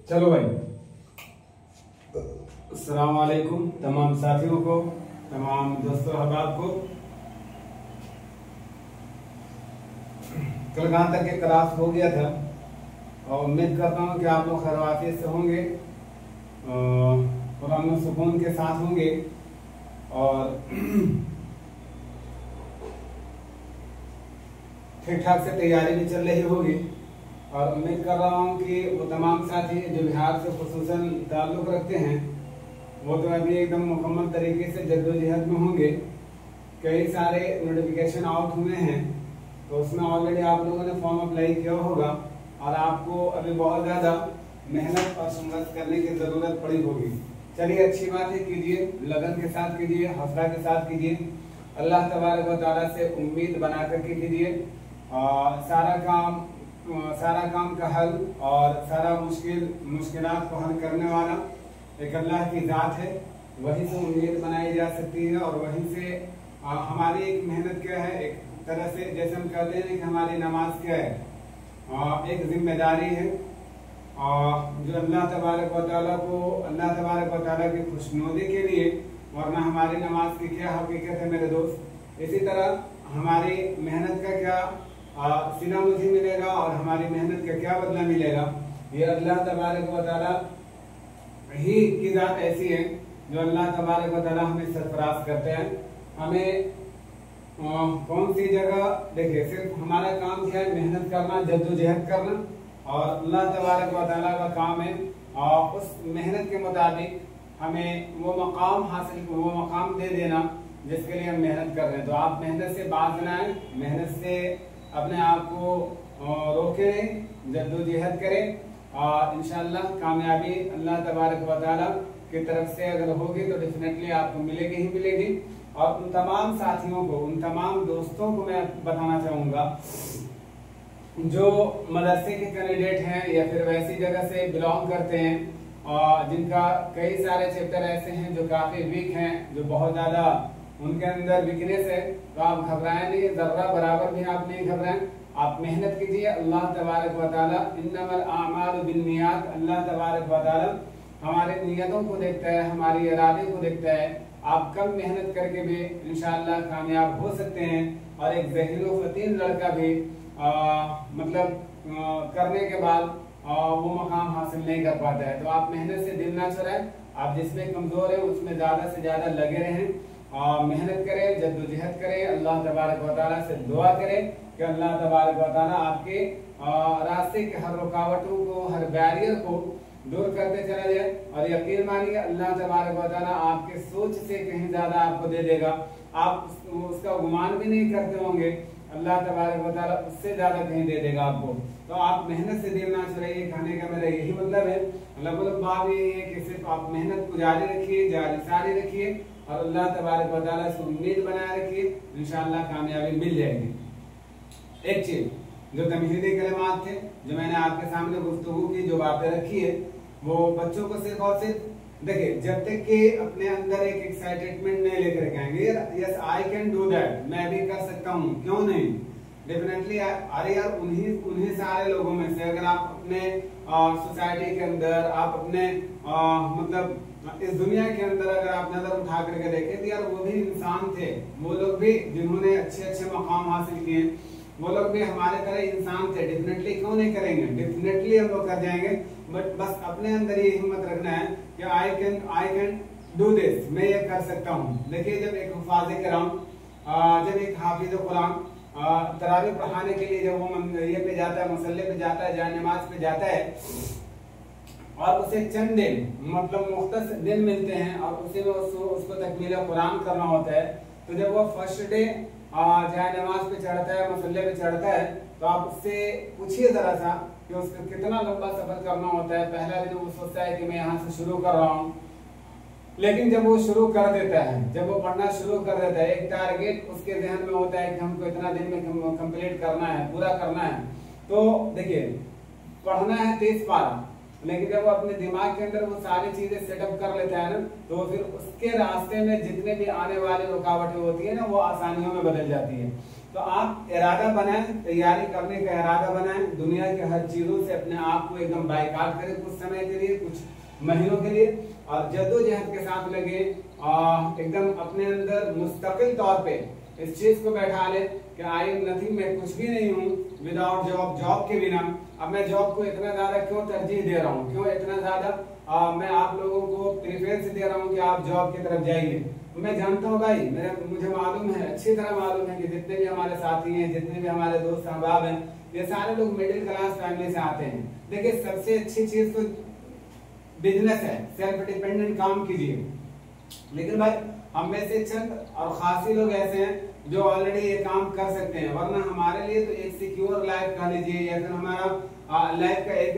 चलो भाई, अस्सलाम वालेकुम तमाम साथियों को, तमाम दोस्तों अहबाब को। कल कहाँ तक के क्लास हो गया था और उम्मीद करता हूँ कि आप लोग खैरियत से होंगे और हम लोग सुकून के साथ होंगे और ठीक ठाक से तैयारी भी चल रही होगी। और उम्मीद कर रहा हूँ कि वो तमाम साथी जो बिहार से खुसूसन ताल्लुक़ रखते हैं वो तो अभी एकदम मुकम्मल तरीके से जद्दोजहद में होंगे। कई सारे नोटिफिकेशन आउट हुए हैं तो उसमें ऑलरेडी आप लोगों ने फॉर्म अप्लाई किया होगा और आपको अभी बहुत ज़्यादा मेहनत और संघर्ष करने की ज़रूरत पड़ी होगी। चलिए, अच्छी बात है, कीजिए, लगन के साथ कीजिए, हौसला के साथ कीजिए, अल्लाह तबारक व तआला से उम्मीद बना करके कीजिए। सारा काम का हल और सारा मुश्किलात को हल करने वाला एक अल्लाह की ज़ात है। वहीं से उम्मीद बनाई जा सकती है और वहीं से हमारी एक मेहनत क्या है, एक तरह से जैसे हम कहते हैं कि हमारी नमाज क्या है, एक जिम्मेदारी है जो अल्लाह तबारक व तआला की खुशनुदी के लिए, वरना हमारी नमाज की क्या हकीकत है मेरे दोस्त। इसी तरह हमारी मेहनत का क्या सिला मुझे मिलेगा और हमारी मेहनत का क्या बदला मिलेगा, ये अल्लाह तबारक व तआला ही की ज़ात ऐसी है जो अल्लाह तबारक व तआला हमें सरफराज करते हैं। हमें कौन सी जगह देखिए, सिर्फ हमारा काम क्या है, मेहनत करना, जद्दोजहद करना, और अल्लाह तबारक व तआला का काम है और उस मेहनत के मुताबिक हमें वो मकाम दे देना जिसके लिए हम मेहनत कर रहे हैं। तो आप मेहनत से बात बनाएं, मेहनत से अपने आप को रोके रहें, जद्दोजहद करें और इंशाअल्लाह कामयाबी अल्लाह तबारक व तआला की तरफ से अगर होगी तो डेफिनेटली आपको मिलेगी ही मिलेगी। और उन तमाम साथियों को, उन तमाम दोस्तों को मैं बताना चाहूँगा जो मदरसे के कैंडिडेट हैं या फिर वैसी जगह से बिलोंग करते हैं और जिनका कई सारे चैप्टर ऐसे हैं जो काफ़ी वीक हैं, जो बहुत ज़्यादा उनके अंदर वीकनेस है, तो आप घबराएं नहीं, जर्रा बराबर भी आप नहीं घबराएं। आप मेहनत कीजिए। अल्लाह तबारक व तआला इन्नमल आमालु बिन्नियात, अल्लाह तबारक व तआला हमारे नियतों को देखता है, हमारी इरादे को देखता है। आप कम मेहनत करके भी इंशाअल्लाह कामयाब हो सकते हैं और एक ज़हीन व फतीन लड़का भी करने के बाद वो मकाम हासिल नहीं कर पाता है। तो आप मेहनत से दिल ना चुराएं, आप जिसमें कमज़ोर हैं उसमें ज़्यादा से ज़्यादा लगे रहें, मेहनत करें, जद्दोजहद करें, अल्लाह तबारक व तआला से दुआ करें कि अल्लाह तबारक व तआला आपके रास्ते के हर रुकावटों को, हर बैरियर को दूर करते चला जाए। और यकीन मानिए अल्लाह तबारक व तआला आपके सोच से कहीं ज्यादा आपको दे देगा। आप उसका गुमान भी नहीं करते होंगे, अल्लाह तबारक व तआला उससे ज्यादा कहीं दे देगा आपको। तो आप मेहनत से दिल ना चुराइए, कहने का मेरा यही मतलब है। बात यही है कि सिर्फ आप मेहनत को जारी रखिए, जारी रखिए और अल्लाह तबारक व तआला से उम्मीद बनाए रखिए, इंशाअल्लाह कामयाबी मिल जाएगी। एक चीज जो तमहीदी कलमात थे, जो मैंने आपके सामने गुफ्तगू की, जो बातें रखी है, वो बच्चों को सिर्फ और सिर्फ देखिए, जब तक कि अपने अंदर एक एक्साइटेडमेंट नहीं लेकर के आएंगे, yes I can do that, मैं भी कर सकता हूँ, क्यों नहीं, डेफिनेटली। अरे यार, उन्हीं सारे लोगों में से अगर आप अपने सोसाइटी के अंदर, आप अपने इस दुनिया के अंदर अगर आप नजर उठा करके देखें तो यार वो भी इंसान थे, वो लोग भी जिन्होंने अच्छे अच्छे मकाम हासिल किए, वो लोग भी हमारे तरह इंसान थे। डेफिनेटली क्यों नहीं करेंगे, डेफिनेटली हम लोग कर जाएंगे। बट बस अपने अंदर ये हिम्मत रखना है कि आई कैन डू दिस, मैं ये कर सकता हूँ। देखिए, जब एक हुफ़ाज़ किराम, जब एक हाफिज़ कुरान तरावी पढ़ाने के लिए जब वो ये पे जाता है, मसल्ले पे जाता है, जाए नमाज पे जाता है और उसे चंद दिन मुख्तसर दिन मिलते हैं और उसी में उसको तकमील कुरान करना होता है, तो जब वो फर्स्ट डे जाए नमाज पे चढ़ता है, मसल्ले पे चढ़ता है, तो आप उससे पूछिए जरा सा कि उसको कितना लंबा सफर करना होता है। पहला दिन वो सोचता है कि मैं यहाँ से शुरू कर रहा हूँ, लेकिन जब वो शुरू कर देता है, जब वो पढ़ना शुरू कर देता है, एक टारगेट उसके जहन में होता है कि हमको इतना दिन में कंप्लीट करना है, पूरा करना है। तो देखिए, पढ़ना है 30 पारा, लेकिन जब वो अपने दिमाग के अंदर वो सारी चीजें सेटअप कर लेता है ना, तो फिर उसके रास्ते में जितने भी आने वाली रुकावटें होती है ना, वो आसानियों में बदल जाती है। तो आप इरादा बनाएं, तैयारी करने का इरादा बनाएं, दुनिया के हर चीजों से अपने आप को एकदम बाइकाट करें कुछ समय के लिए, कुछ महीनों के लिए, और जद्दोजहद के साथ लगे, एकदम अपने अंदर मुस्तकिल तौर पे इस चीज को बैठा ले कि आई एम नथिंग, मैं कुछ भी नहीं हूँ विदाउट जॉब, जॉब के बिना। अब मैं जॉब को इतना ज्यादा क्यों तरजीह दे रहा हूँ, क्यों इतना ज्यादा मैं आप लोगों को प्रेफरेंस दे रहा हूँ कि आप जॉब की तरफ जाइए। मैं जानता हूँ भाई, मुझे मालूम है, अच्छी तरह मालूम है कि जितने भी हमारे साथी हैं, जितने भी हमारे दोस्त अहबाब हैं, ये सारे लोग मिडिल क्लास फैमिली से आते हैं। देखिए सबसे अच्छी चीज तो बिजनेस है, सेल्फ डिपेंडेंट काम कीजिए। लेकिन भाई हम में से चंद और खासी लोग ऐसे हैं जो ऑलरेडी ये काम कर सकते हैं, वरना हमारे लिए तो एक सिक्योर लाइफ कह लीजिए या फिर हमारा लाइफ का एक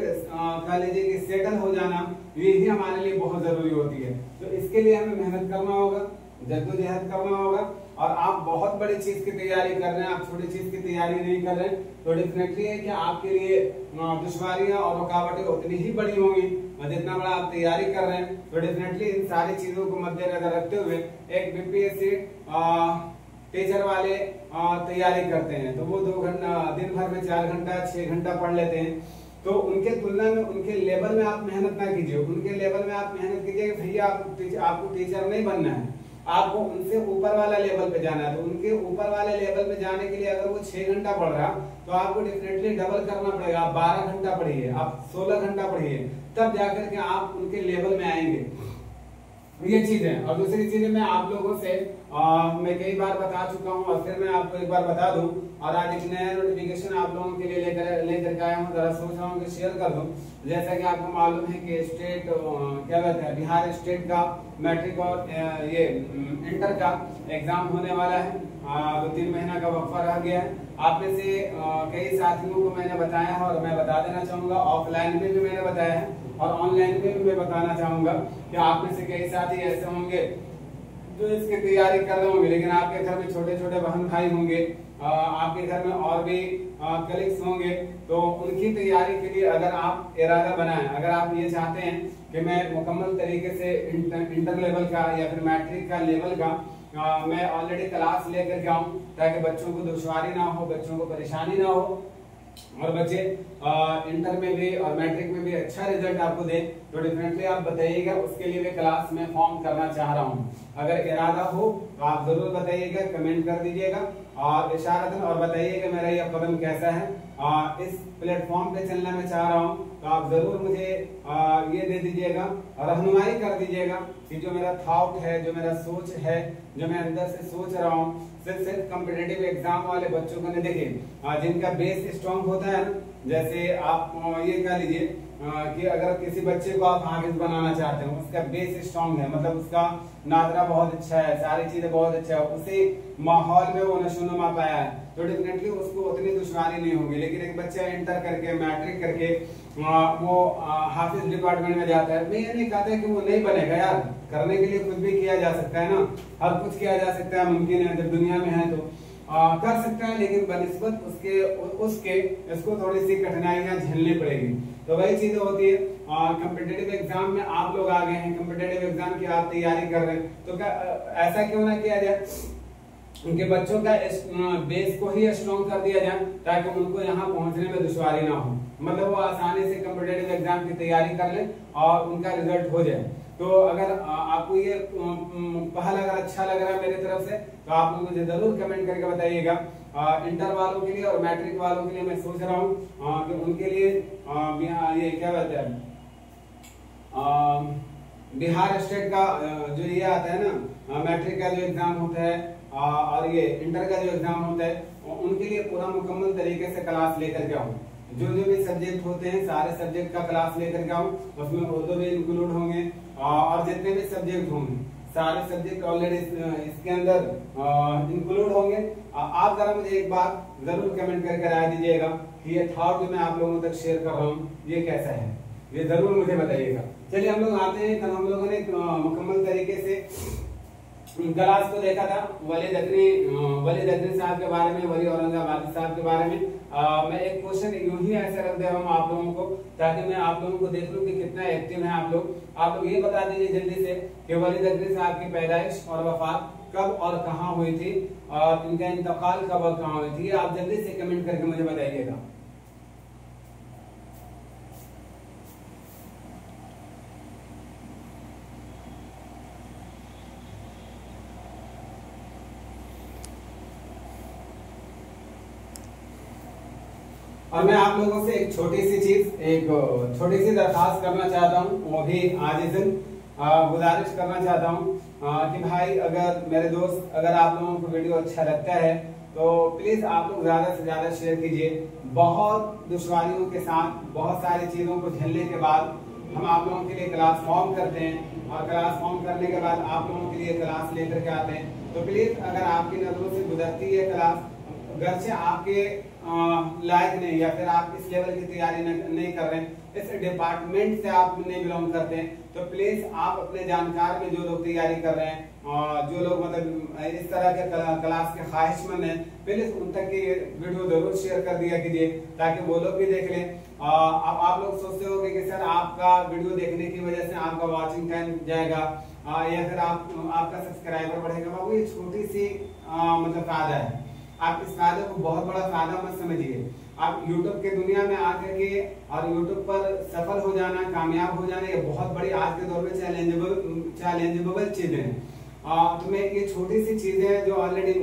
कह लीजिए कि सेटल हो जाना, ये ही हमारे लिए बहुत जरूरी होती है। तो इसके लिए हमें मेहनत करना होगा, जद्दोजहद करना होगा। और आप बहुत बड़ी चीज की तैयारी कर रहे हैं, आप छोटी चीज की तैयारी नहीं कर रहे हैं, तो डेफिनेटली है कि आपके लिए दुश्वारियां और रुकावटें उतनी ही बड़ी होंगी। जितना बड़ा आप तैयारी कर रहे हैं, तो डेफिनेटली इन सारी चीजों को मद्देनजर रखते हुए एक बीपीएससी टीचर वाले तैयारी करते हैं, तो वो 2 घंटा दिन भर में 4 घंटा 6 घंटा पढ़ लेते हैं। तो उनके तुलना में, उनके लेवल में आप मेहनत ना कीजिए, उनके लेवल में आप मेहनत कीजिए। भैया आपको टीचर नहीं बनना है, आपको उनसे ऊपर वाला लेवल पे जाना है। तो उनके ऊपर वाले लेवल पे जाने के लिए अगर वो 6 घंटा पढ़ रहा, तो आपको डेफिनेटली डबल करना पड़ेगा। आप 12 घंटा पढ़िए, आप 16 घंटा पढ़िए, तब जाकर के आप उनके लेवल में आएंगे। ये चीज है। और दूसरी चीज मैं आप लोगों से मैं कई बार बता चुका हूँ और फिर मैं आपको एक बार बता दूं, और आज एक नया नोटिफिकेशन आप लोगों के लिए लेकर आया हूँ, जरा सोच रहा हूँ कि शेयर कर दूं। जैसा कि आपको मालूम है कि स्टेट क्या कहते हैं, बिहार स्टेट का मैट्रिक और ये इंटर का एग्जाम होने वाला है। 2-3 महीना का वक्फा रह गया है। आप में से कई साथियों को मैंने बताया है और मैं बता देना चाहूंगा, ऑफलाइन में भी मैंने बताया है और ऑनलाइन में भी मैं बताना चाहूंगा कि आप में से कई साथी ऐसे होंगे जो इसकी तैयारी कर रहे होंगे, लेकिन आपके घर में छोटे छोटे बहन भाई होंगे, आपके घर में और भी कलीग्स होंगे, तो उनकी तैयारी के लिए अगर आप इरादा बनाएं, अगर आप ये चाहते हैं कि मैं मुकम्मल तरीके से इंटर लेवल का या फिर मैट्रिक का लेवल का मैं ऑलरेडी क्लास लेकर के आऊं, ताकि बच्चों को दुश्वारी ना हो, बच्चों को परेशानी ना हो और बच्चे इंटर में भी और मैट्रिक में भी अच्छा रिजल्ट आपको दे, तो डेफिनेटली आप बताइएगा। उसके लिए मैं क्लास में फॉर्म करना चाह रहा हूँ। अगर इरादा हो तो आप जरूर बताइएगा, कमेंट कर दीजिएगा और इशारतन और बताइएगा मेरा यह कदम कैसा है। इस प्लेटफॉर्म पे चलना मैं चाह रहा हूँ, तो आप जरूर मुझे ये दे दीजिएगा और रहनुमाई कर दीजिएगा कि जो मेरा थॉट है, जो मेरा सोच है, जो मैं अंदर से सोच रहा हूँ, सिर्फ कॉम्पिटिटिव एग्जाम वाले बच्चों को नहीं। देखिए जिनका बेस स्ट्रॉन्ग होता है, जैसे आप ये कह लीजिए कि अगर किसी बच्चे को आप हाफिज बनाना चाहते हैं, उसका बेस स्ट्रॉन्ग है, मतलब उसका नादरा बहुत अच्छा है, सारी चीजें बहुत अच्छा है, उसी माहौल में वो नशोनुमा पाया है, तो डेफिनेटली उसको उतनी दुश्वारी नहीं होगी। लेकिन एक बच्चा इंटर करके मैट्रिक करके वो हाफिज डिपार्टमेंट में जाता है, मैं ये नहीं कहता कि वो नहीं बनेगा यार, करने के लिए कुछ भी किया जा सकता है ना, हर कुछ किया जा सकता है, मुमकिन है, जब दुनिया में है तो कर सकता है, लेकिन बनिस्बत उसके इसको थोड़ी सी कठिनाइयां झेलनी पड़ेगी। तो वही चीजें होती है। कॉम्पिटिटिव एग्जाम में आप लोग आ गए हैं, कॉम्पिटिटिव एग्जाम की आप तैयारी कर रहे हैं, तो क्या ऐसा क्यों ना किया जाए, उनके बच्चों का बेस को ही स्ट्रॉन्ग कर दिया जाए, ताकि उनको यहाँ पहुंचने में दुश्वारी ना हो, मतलब वो आसानी से कॉम्पिटिटिव एग्जाम की तैयारी कर ले और उनका रिजल्ट हो जाए। तो अगर आपको ये पहल अगर अच्छा लग रहा है मेरी तरफ से, तो आप लोग मुझे जरूर कमेंट करके बताइएगा। इंटर वालों के लिए और मैट्रिक वालों के लिए मैं सोच रहा हूँ कि उनके लिए ये क्या कहते हैं, बिहार स्टेट का जो ये आता है ना, मैट्रिक का जो एग्जाम होता है और ये इंटर का जो एग्जाम होता है, उनके लिए पूरा मुकम्मल तरीके से क्लास लेकर के आऊँ। जो भी सब्जेक्ट होते हैं सारे सब्जेक्ट का क्लास लेकर के आऊँ, उसमें उर्दू भी इंक्लूड होंगे और जितने भी सब्जेक्ट होंगे सारे सब्जेक्ट ऑलरेडी इसके अंदर इंक्लूड होंगे। आप जरा मुझे एक बात जरूर कमेंट करके राय दीजिएगा कि ये थॉट जो मैं आप लोगों तक शेयर कर रहा हूँ ये कैसा है, ये जरूर मुझे बताइएगा। चलिए हम लोग आते हैं, कल हम लोगों ने मुकम्मल तरीके से क्लास को देखा था वली दकनी साहब के बारे में, वली औरंगाबादी साहब के बारे में। मैं एक क्वेश्चन यूं ही ऐसे रख दे रहा हूँ आप लोगों को, ताकि मैं आप लोगों को देख लूं कि कितना एक्टिव है आप लोग। आप लोग ये बता दीजिए जल्दी से कि वली दकनी साहब की पैदाइश और वफात कब और कहाँ हुई थी, और इनका इंतकाल कब और कहाँ हुई थी, आप जल्दी से कमेंट करके मुझे बताइएगा। और मैं आप लोगों से एक छोटी सी दरखास्त करना चाहता हूँ, वो भी आजिज़न गुजारिश करना चाहता हूँ कि भाई अगर मेरे दोस्त, अगर आप लोगों को वीडियो अच्छा लगता है तो प्लीज आप लोग ज्यादा से ज्यादा शेयर कीजिए। बहुत दुश्वारियों के साथ, बहुत सारी चीजों को झेलने के बाद हम आप लोगों के लिए क्लास फॉर्म करते हैं, और क्लास फॉर्म करने के बाद आप लोगों के लिए क्लास लेकर के आते हैं। तो प्लीज अगर आपकी नजरों से गुजरती है क्लास, घर से आपके लायक नहीं, या फिर आप इस लेवल की तैयारी नहीं कर रहे हैं, इस डिपार्टमेंट से आप नहीं बिलोंग करते हैं, तो प्लीज आप अपने जानकार में जो लोग तैयारी कर रहे हैं, जो लोग मतलब इस तरह के क्लास के ख्वाहिशमंद हैं, प्लीज उन तक ये वीडियो जरूर शेयर कर दिया कीजिए, ताकि वो लोग भी देख लें। अब आप लोग सोचते होंगे कि सर आपका वीडियो देखने की वजह से आपका वॉचिंग टाइम जाएगा, या फिर आपका सब्सक्राइबर बढ़ेगा। बाबू ये छोटी सी मतलब फायदा है, आप इस फायदे को बहुत बड़ा फायदा मत समझिए। आप YouTube के दुनिया में आकर के और YouTube पर सफल हो जाना, कामयाब हो जाना, ये बहुत बड़ी आज के दौर में चैलेंजेबल चीजें हैं। तो मैं ये छोटी सी चीजें जो ऑलरेडी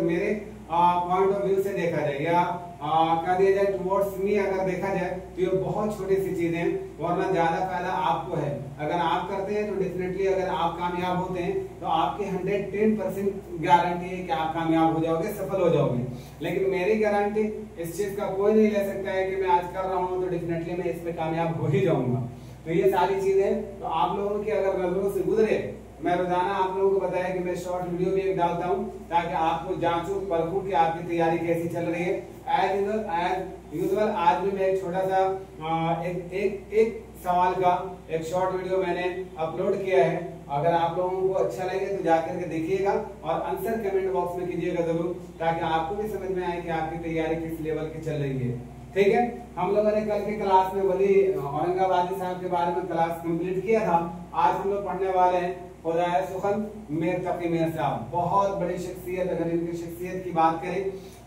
मेरे पॉइंट ऑफ व्यू से देखा जाए, या कह दिया जाए टुवर्ड्स मी अगर देखा जाए, तो ये बहुत छोटी सी चीजें हैं, वरना ज्यादा फायदा आपको है। अगर आप करते हैं तो डेफिनेटली अगर आप कामयाब होते हैं तो आपकी 110% गारंटी है कि आप कामयाब हो जाओगे, सफल हो जाओगे। लेकिन मेरी गारंटी इस चीज का कोई नहीं ले सकता है कि मैं आज कर रहा हूँ तो डेफिनेटली मैं इस पे कामयाब हो ही जाऊंगा। तो ये सारी चीजें तो आप लोगों की अगर नजरों से गुजरे, मैं रोजाना आप लोगों को बताया कि मैं शॉर्ट वीडियो भी एक डालता हूं, ताकि आपको जांचूं परखूं कि आपकी तैयारी कैसी चल रही है। एज यूजुअल आज भी मैं एक छोटा सा एक सवाल का एक शॉर्ट वीडियो मैंने अपलोड किया है। अगर आप लोगों को अच्छा लगे तो जाकर के देखिएगा और आंसर कमेंट बॉक्स में कीजिएगा जरूर, ताकि आपको भी समझ में आए कि आपकी तैयारी किस लेवल की चल रही है। ठीक है, हम लोगों ने कल की क्लास में वली औरंगाबादी साहब के बारे में क्लास कंप्लीट किया था। आज हम लोग पढ़ने वाले हैं खुदाए सुखन मीर तकी मीर साहब, बहुत बड़ी शख्सियत। अगर इनकी शख्सियत की बात करें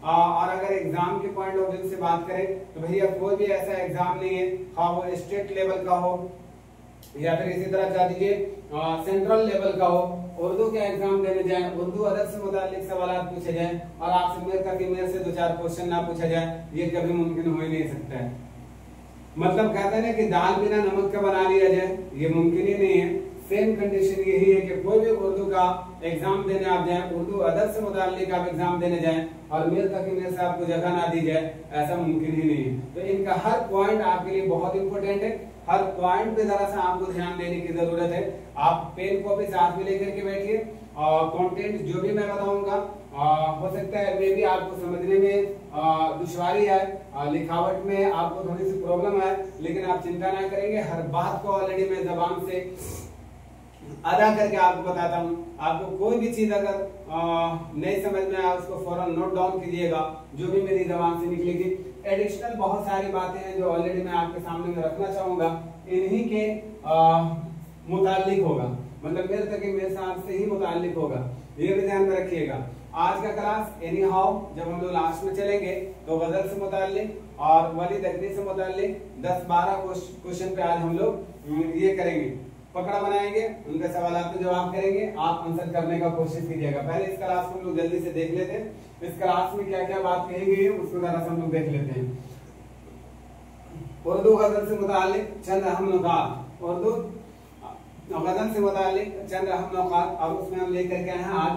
और अगर एग्जाम के पॉइंट ऑफ व्यू से बात करें तो भैया कोई भी ऐसा एग्जाम नहीं है, हाँ वो स्टेट लेवल का हो या फिर इसी तरह कह दीजिए सेंट्रल लेवल का हो, उर्दू के एग्जाम देने जाए, उर्दू अदब से मुताल्लिक सवाल पूछे जाए और आपसे मीर तकी मीर से 2-4 क्वेश्चन ना पूछा जाए, ये कभी मुमकिन हो ही नहीं सकता है। मतलब कहते हैं ना कि दाल बिना नमक का बना लिया जाए, ये मुमकिन ही नहीं है। सेम कंडीशन यही है कि कोई भी उर्दू का एग्जाम देने आप जाएं, उर्दू अदब से मुताल्लिक आप एग्जाम देने जाएं और मीर तकी मीर से आपको जगह ना दी जाए, ऐसा मुमकिन ही नहीं है। तो इनका हर पॉइंट आपके लिए बहुत इंपॉर्टेंट है, हर पॉइंट पे जरा सा आपको ध्यान देने की जरूरत है। आप पेन कॉपी साथ में लेकर के बैठिए और कंटेंट जो भी मैं बताऊंगा हो सकता है मे भी आपको समझने में दुश्वारी है, लिखावट में आपको थोड़ी सी प्रॉब्लम है, लेकिन आप चिंता ना करेंगे, हर बात को ऑलरेडी मैं जबान से अदा करके आपको बताता हूँ। आपको कोई भी चीज अगर नहीं समझ में आए उसको फौरन नोट डाउन कीजिएगा, जो भी मेरी जबान से निकलेगी। एडिशनल बहुत सारी बातें हैं जो ऑलरेडी मैं आपके सामने में रखना चाहूंगा, इन्हीं के मुताल्लिक होगा, मतलब मेरे तक मेरे साथ से ही मुताल्लिक होगा, ये भी ध्यान में रखिएगा। आज का क्लास एनी हाउ जब हम लोग लास्ट में चलेंगे तो गजल से मुताल्लिक और वली दकनी से मुताल्लिक 10-12 क्वेश्चन पे आज हम लोग ये करेंगे, पकड़ा बनाएंगे, उनके सवाल के जवाब करेंगे, आप आंसर करने का कोशिश कीजिएगा। पहले इस क्लास को हम लोग जल्दी से देख लेते हैं, इस क्लास में क्या क्या बात कही गई है उसको जरा हम लोग देख लेते हैं। उर्दू गजल से मुताल्लिक चंद अहम नुकात, उर्दू गजल से मुताल्लिक चंद अहम नुकात, और उसमें हम लेकर के हैं आज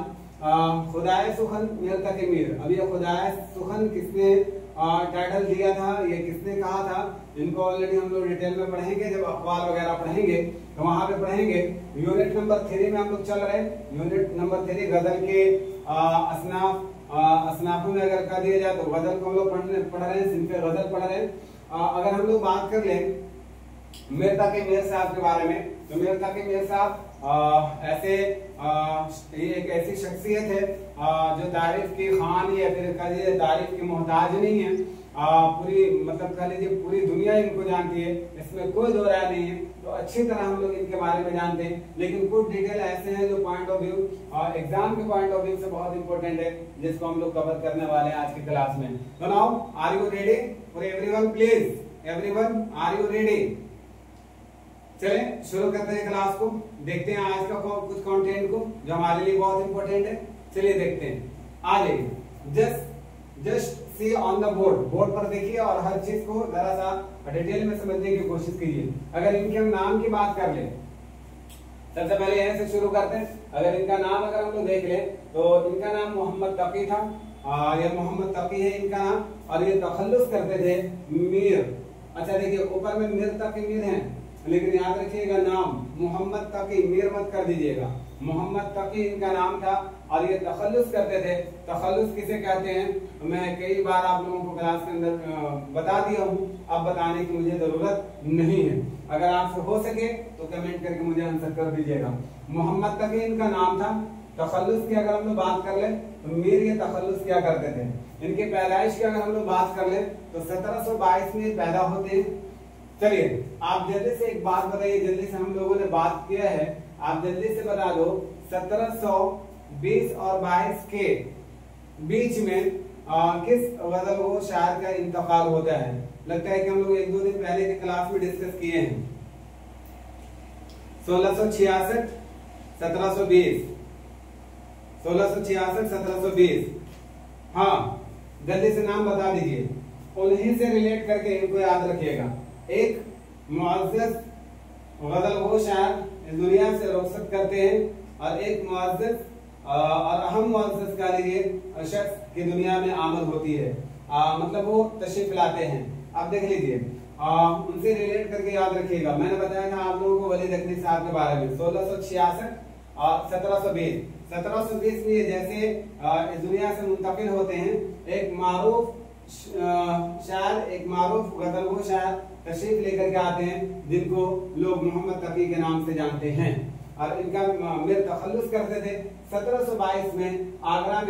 खुदाए सुखन मीर तकी मीर। अब ये खुदाए सुखन किसने टाइटल दिया था, ये किसने कहा था, इनको ऑलरेडी हम लोग डिटेल में पढ़ेंगे, जब अखबार वगैरह पढ़ेंगे तो वहां पे पढ़ेंगे। यूनिट नंबर 3 में हम लोग चल रहे हैं, यूनिट नंबर 3 गजल के असनाफों में अगर कह दिया जाए तो गजल को हम लोग पढ़ रहे हैं, सिंपल गजल पढ़ रहे हैं। अगर हम लोग बात कर लें मीर तकी मीर साहब के बारे में। तो मीर तकी मीर साहब ऐसे ये एक ऐसी शख्सियत है जो तारीफ की खान या फिर कह लीजिए तारीफ की मोहताज नहीं है। पूरी मतलब कह लीजिए पूरी दुनिया इनको जानती है, इसमें कोई दो राय नहीं है। तो अच्छी तरह हम लोग इनके बारे में जानते हैं, लेकिन कुछ डिटेल ऐसे हैं जो पॉइंट ऑफ व्यू एग्जाम के पॉइंट ऑफ व्यू से बहुत इंपॉर्टेंट है, जिसको हम लोग कवर करने वाले हैं आज की क्लास में। तो now are you ready for everyone? Please everyone, are you ready? चलें शुरू करते हैं क्लास को, देखते हैं आज का कुछ कंटेंट को जो हमारे लिए बहुत इंपॉर्टेंट है। चलिए देखते हैं, आ जाइए। Just see on the board, board पर देखिए और हर चीज को जरा सा डिटेल में समझने की कोशिश कीजिए। अगर इनके हम नाम की बात कर ले, सबसे पहले यहीं से शुरू करते हैं। अगर इनका नाम अगर हम लोग देख ले तो इनका नाम मोहम्मद तकी था, ये मोहम्मद तकी है इनका नाम, और ये तखल्लुस करते थे मीर। अच्छा देखिए ऊपर में मीर तकी मीर है, लेकिन याद रखिएगा नाम मोहम्मद तकी, मीर मत कर दीजिएगा। मोहम्मद तकी इनका नाम था और ये तखल्लुस करते थे। तखल्लुस किसे कहते हैं मैं कई बार आप लोगों को क्लास के अंदर बता दिया हूँ, अब बताने की मुझे जरूरत नहीं है। अगर आपसे हो सके तो कमेंट करके मुझे आंसर कर दीजिएगा। मोहम्मद तकी इनका नाम था। तखल्लुस की अगर हम लोग बात कर ले तो मीर ये तखल्लुस क्या करते थे। इनके पैदाइश की अगर हम लोग बात कर ले तो 1722 में पैदा होते हैं। चलिए आप जल्दी से एक बात बताइए, जल्दी से हम लोगों ने बात किया है, आप जल्दी से बता दो 1720 और 22 के बीच में किस गजल वो शायर का इंतकाल होता है। लगता है कि हम लोग एक दो दिन पहले की क्लास में डिस्कस किए हैं। 1666 1720, 1666 1720। हाँ जल्दी से नाम बता दीजिए, उन्हीं से रिलेट करके इनको याद रखिएगा। एक मुअज़्ज़ज़ गजल वो शायर इस दुनिया से रुखसत करते हैं, और एक मुअज़्ज़ज़ और अहम मुअज़्ज़ज़ कह लीजिए शख्स की दुनिया में आमद होती है, मतलब वो तशरीफ लाते हैं। आप देख लीजिए उनसे रिलेट करके याद रखिएगा। मैंने बताया था आप लोगों को वली दखनी साहब के बारे में। 1666 और 1720। 1720 में जैसे इस दुनिया से मुंतकिल होते हैं, एक मारूफ शायर, एक मारूफ गजल वो शायर तशरीफ लेकर के आते हैं जिनको लोग मोहम्मद तकी के नाम से जानते हैं, और इनका मीर तखल्लुस करते थे। 1722 में आगरा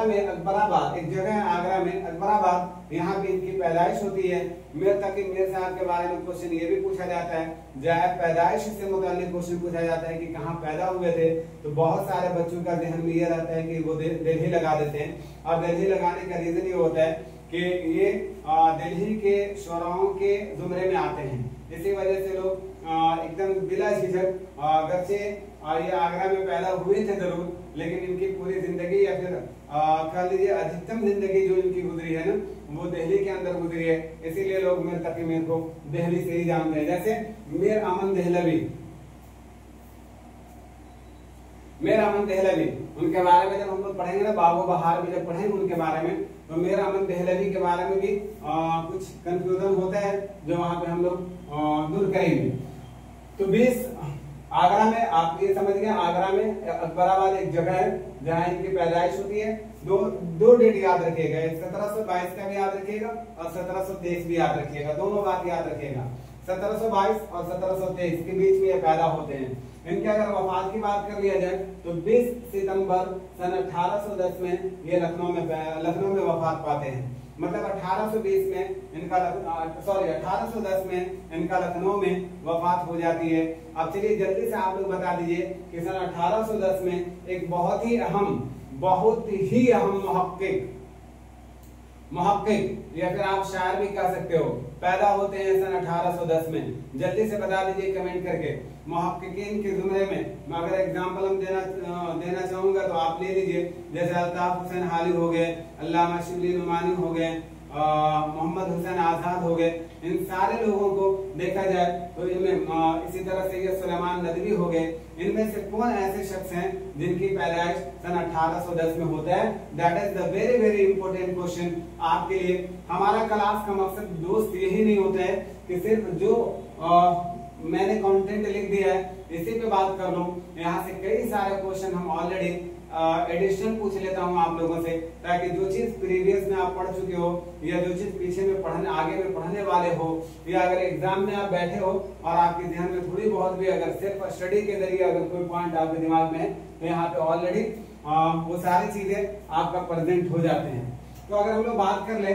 में अकबराबाद एक जगह है, आगरा में अकबराबाद, यहाँ पे इनकी पैदाइश होती है। मीर तकी मीर साहब के बारे में क्वेश्चन ये भी पूछा जाता है, जाए पैदाइश से मुताल्लिक क्वेश्चन पूछा जाता है कि कहाँ पैदा हुए थे। तो बहुत सारे बच्चों का ध्यान में ये रहता है कि वो दिल्ली लगा देते हैं, और दिल्ली लगाने का रीजन ये होता है कि ये दिल्ली के शोराओं के जुमरे में आते हैं। इसी वजह से लोग एकदम बिला झिझक, अगरचे ये आगरा में पैदा हुए थे जरूर, लेकिन इनकी पूरी जिंदगी या फिर कह लीजिए अधिकतम जिंदगी जो इनकी गुजरी है ना, वो दिल्ली के अंदर गुजरी है। इसीलिए लोग मीर तकी मीर को दिल्ली से ही जानते हैं। जैसे मीर अमन देहलवी, मीर अमन देहलवी, उनके बारे में जब हम लोग पढ़ेंगे ना, बाबू बहार में जब पढ़ेंगे उनके बारे में, तो मीर अमन देहलवी के बारे में भी कुछ कंफ्यूजन होता है जो वहां पे हम लोग दूर करेंगे। तो 20 आगरा में आप ये समझ गए, आगरा में अकबराबाद एक जगह है जहाँ इनकी पैदाइश होती है। दो डेट याद रखिएगा, 1722 का भी याद रखिएगा और 1723 भी याद रखिएगा, दोनों बात याद रखिएगा। 1722 और 1723 के बीच में ये पैदा होते हैं। इनके अगर वफात की बात कर लिया जाए तो 20 सितंबर सन 1810 में ये लखनऊ में वफात पाते हैं। मतलब 1820 में इनका 1810 में इनका लखनऊ में वफात हो जाती है। अब चलिए जल्दी से आप लोग बता दीजिए कि सन 1810 में एक बहुत ही अहम मुहक्किक या फिर आप शायर भी कह सकते हो, पैदा होते हैं सन 1810 में। जल्दी से बता दीजिए कमेंट करके। मुहक्किकीन के जुमरे में मैं अगर एग्जांपल हम देना चाहूंगा तो आप ले लीजिए, जैसे अल्ताफ हुसैन हाली हो गए, अल्लामा शिबली नुमानी हो गए, मोहम्मद हुसैन आजाद हो गए। इन सारे लोगों को देखा जाए तो इनमें इसी तरह से ये सुलेमान नदवी हो गए। इनमें से कौन ऐसे शख्स हैं जिनकी पैदाइश सन 1810 में होता है? That is the very very important question आपके लिए। हमारा क्लास का मकसद दोस्त यही नहीं होता है कि सिर्फ जो मैंने कंटेंट लिख दिया है, इसी पे बात कर लूं। यहाँ से कई सारे क्वेश्चन हम ऑलरेडी एडिशन पूछ लेता हूँ आप लोगों से, ताकि जो चीज प्रीवियस में आप पढ़ चुके हो या जो चीज पीछे में पढ़ने आगे में पढ़ने वाले हो, या अगर एग्जाम में आप बैठे हो और आपके ध्यान में थोड़ी बहुत भी अगर सिर्फ स्टडी के जरिए अगर कोई पॉइंट आपके दिमाग में है, तो यहाँ पे ऑलरेडी वो सारी चीजें आपका प्रेजेंट हो जाते हैं। तो अगर हम लोग बात कर ले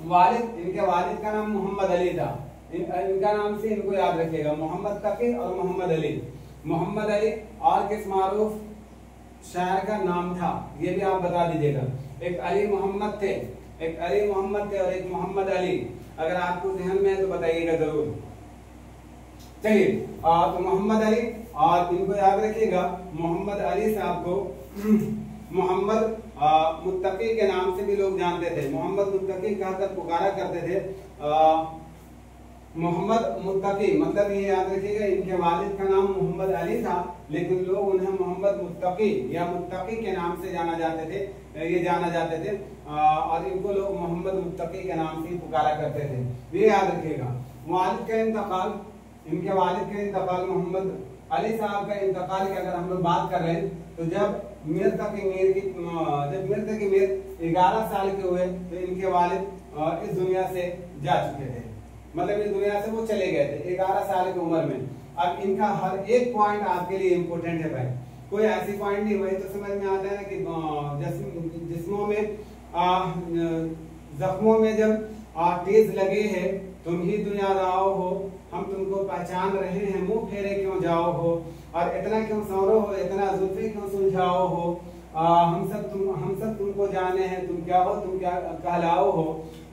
वालिद, इनके वालिद का नाम मोहम्मद अली था। इनका नाम से इनको याद रखिएगा, मोहम्मद तकी और मोहम्मद अली। मोहम्मद अली और किस मारूफ शायर का नाम था, ये भी आप बता दीजिएगा। एक अली मोहम्मद थे, एक अली मोहम्मद थे और एक मोहम्मद अली। अगर आपको ध्यान में है तो बताइएगा जरूर। चलिए तो मोहम्मद अली, और इनको याद रखिएगा मोहम्मद अली साहब को मोहम्मद मुत्तकी के नाम से भी लोग जानते थे। मोहम्मद मुत्तकी कहकर पुकारा करते थे। मोहम्मद मुत्तकी मतलब ये याद रखिएगा, इनके वालिद का नाम मोहम्मद अली था, लेकिन लोग उन्हें मोहम्मद मुत्तकी या मुत्तकी के नाम से जाना जाते थे, ये जाना जाते थे, और इनको लोग मोहम्मद मुत्तकी के नाम से पुकारा करते थे। ये याद रखिएगा। वालिद का इंतकाल, इनके वालिद का इंतकाल मोहम्मद अली साहब का इंतकाल की अगर हम लोग बात कर रहे हैं, तो जब मीर तकी मीर 11 साल के हुए तो इनके वालिद इस दुनिया से जा चुके थे, मतलब इस दुनिया से वो चले गए थे 11 साल की उम्र में। अब इनका हर एक पॉइंट आपके लिए इम्पोर्टेंट है भाई, कोई ऐसी पॉइंट नहीं। वही तो समझ में आता है ना कि जिस्मों में जख्मों में जब टीज लगे हैं, तुम ही दुनियादार हो, हम तुमको पहचान रहे हैं, मुंह फेरे क्यों जाओ हो, और इतना क्यों सौरो हो, इतना जुल्फे क्यों सुलझाओ हो, हम सब तुमको जाने हैं, तुम क्या हो, तुम क्या कहलाओ हो,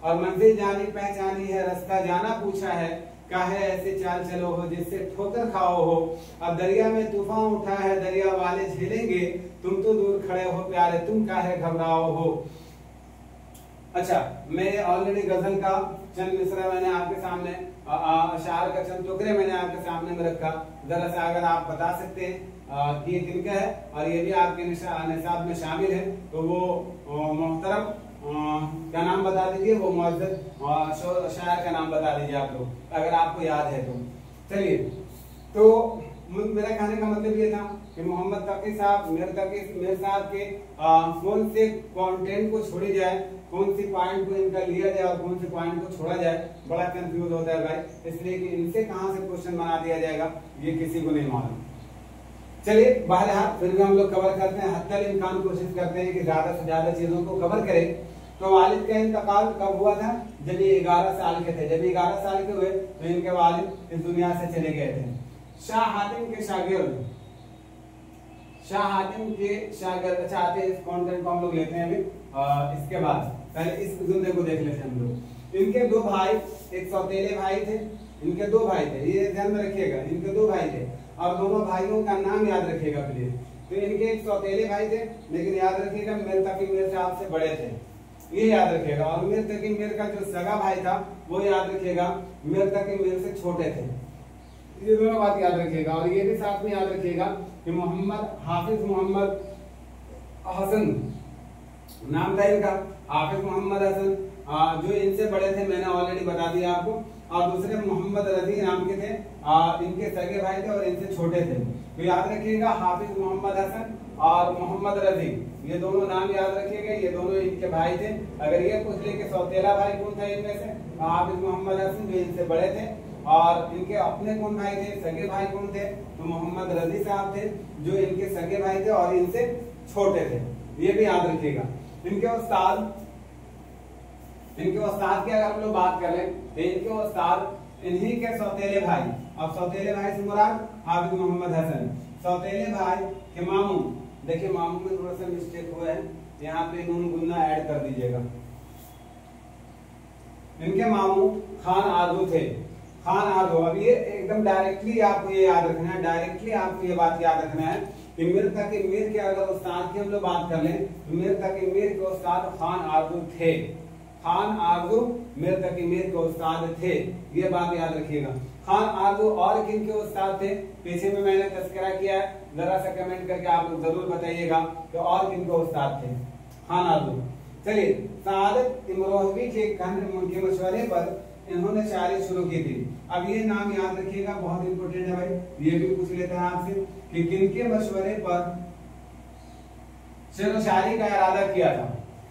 और मंजिल जानी पहचानी है, रास्ता जाना पूछा है, काहे ऐसे चाल चलो हो जिससे ठोकर खाओ हो। अब दरिया में तूफान उठा है, दरिया वाले झेलेंगे, तुम तो दूर खड़े हो प्यारे, तुम काहे घबराओ हो। अच्छा, मैं ऑलरेडी गजल का चंद मिसरा मैंने आपके सामने, अशार का चंद टुकड़े मैंने आपके सामने में रखा। जरा सा अगर आप बता सकते हैं कि ये किनका है और ये भी आपके निसाब में शामिल है, तो वो मोहतरम क्या नाम बता दीजिए, वो मुअज़्ज़ज़ शायर का नाम बता दीजिए आप लोग, अगर आपको याद है तो। चलिए, तो मेरा कहने का मतलब ये था कि मोहम्मद तकी साहब, मीर साहब के कौन से कंटेंट को छोड़ी जाए, कौन सी पॉइंट को इनका लिया जाए और कौन से पॉइंट को छोड़ा जाए, बड़ा कंफ्यूज होता है भाई, इसलिए कि इनसे कहां से क्वेश्चन बना दिया जाएगा ये किसी को नहीं मालूम। चलिए, बहरहाल फिर भी हम लोग कवर करते हैं, हत्तल इम्कान कोशिश करते हैं कि ज्यादा से ज्यादा चीजों को कवर करें। तो वालिद का इंतकाल कब हुआ था? जब ये 11 साल के थे। जब 11 साल के हुए तो इनके वालिद इस दुनिया से चले गए थे। शाह हातिम के शागिर्द, शाह हातिम के शागिर्द, अच्छा आते हैं इस कंटेंट को हम लोग लेते हैं अभी। इसके बाद पहले इस जुमले को देख लेते हैं हम लोग। इनके दो भाई, एक सौतेले भाई थे, इनके दो भाई थे, ये ध्यान में रखिएगा, इनके दो भाई थे और दोनों भाइयों का नाम याद रखिएगा प्लीज। तो इनके एक सौतेले भाई थे, लेकिन याद रखिएगा मीर तकी मीर साहब से बड़े थे, ये याद रखिएगा। और मीर तकी मीर का जो सगा भाई था वो याद रखिएगा मीर तकी मीर से छोटे थे। ये दोनों बात याद रखिएगा। और ये भी साथ में याद रखिएगा कि मोहम्मद हाफिज मोहम्मद हसन नाम था इनका, हाफिज मोहम्मद हसन, जो इनसे बड़े थे मैंने ऑलरेडी बता दिया आपको। और दूसरे मोहम्मद रजी नाम के थे, इनके सगे भाई थे और इनसे छोटे थे। तो याद रखिएगा हाफिज मोहम्मद हसन और मोहम्मद रजी, ये दोनों नाम याद रखिएगा, ये दोनों इनके भाई थे। अगर ये पूछ ले कि सौतेला भाई कौन था इनमें से, हाफिज मोहम्मद हसन जो इनसे बड़े थे, और इनके अपने कौन भाई थे, सगे भाई कौन थे, तो मोहम्मद रजी साहब थे जो इनके सगे भाई थे और इनसे छोटे थे, ये भी याद रखिएगा। इनके उस्ताद की अगर हम लोग बात करें तो इनके उस्ताद इन्हीं के सौतेले भाई, अब सौतेले भाई से मुराद हाफिज मोहम्मद हसन, सौतेले भाई के मामू, देखिए मामू में थोड़ा सा मिस्टेक हुआ है, यहाँ पे नून गुन्ना ऐड कर दीजिएगा। इनके मामू खान आरजू थे, खान आरजू। अब ये एकदम डायरेक्टली आपको ये याद रखना है, डायरेक्टली आपको ये बात याद रखना है कि मीर तकी मीर के अगर उस्ताद की हम लोग बात कर लें तो मीर तकी मीर के उस्ताद खान आरजू थे, खान आरजू मीर तकी मीर के उस्ताद थे, ये बात याद रखिएगा। खान आरजू और किन के उस्ताद थे पीछे में मैंने तस्करा किया है, जरा सा कमेंट करके आप लोग जरूर बताइएगा कि और किन के उस्ताद थे खान आरजू। चलिए, सआदत इमरोहवी के मशवरे पर इन्होंने शायरी शुरू की थी। अब ये नाम याद रखिएगा, बहुत इंपॉर्टेंट है भाई, ये भी पूछ लेते हैं आपसे कि किनके मशवरे पर शेर व शायरी का इरादा किया था।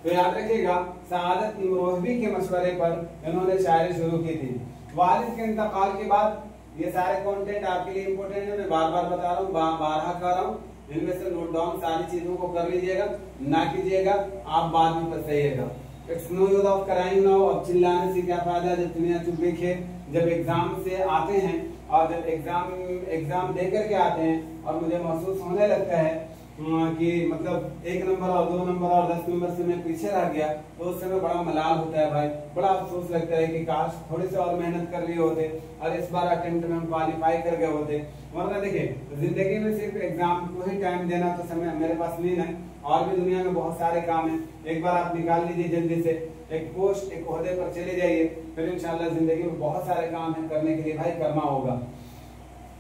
तो याद रखिएगा सआदत इमरोहवी के मशवरे पर इन्होंने शायरी शुरू की थी। वालिद के इंतकाल के बाद, ये सारे कंटेंट आपके लिए इंपॉर्टेंट है, मैं बार बार बता रहा हूँ, बारहा कर रहा हूँ, इनमें से नोट डाउन सारी चीजों को कर लीजिएगा, ना कीजिएगा आप बाद में पछताइएगा। It's no use of crying now, अब चिल्लाने से क्या फायदा जब दुनिया चुप है। जब एग्जाम से आते हैं और जब एग्जाम दे करके आते हैं और मुझे महसूस होने लगता है कि मतलब 1 नंबर और 2 नंबर और 10 नंबर से मैं पीछे रह गया, तो उस समय बड़ा मलाल होता है भाई, बड़ा अफसोस लगता है कि काश थोड़ी सी और मेहनत कर लिए होते और इस बार अटेम्प्ट में हम क्वालिफाई कर गए होते। वरना देखिए जिंदगी में सिर्फ एग्जाम को ही टाइम देना तो समय मेरे पास नहीं है, और भी दुनिया में बहुत सारे काम है। एक बार आप निकाल लीजिए जल्दी से एक पोस्ट, एक ओहदे पर चले जाइए, फिर इंशाल्लाह जिंदगी में बहुत सारे काम है करने के लिए भाई, करना होगा।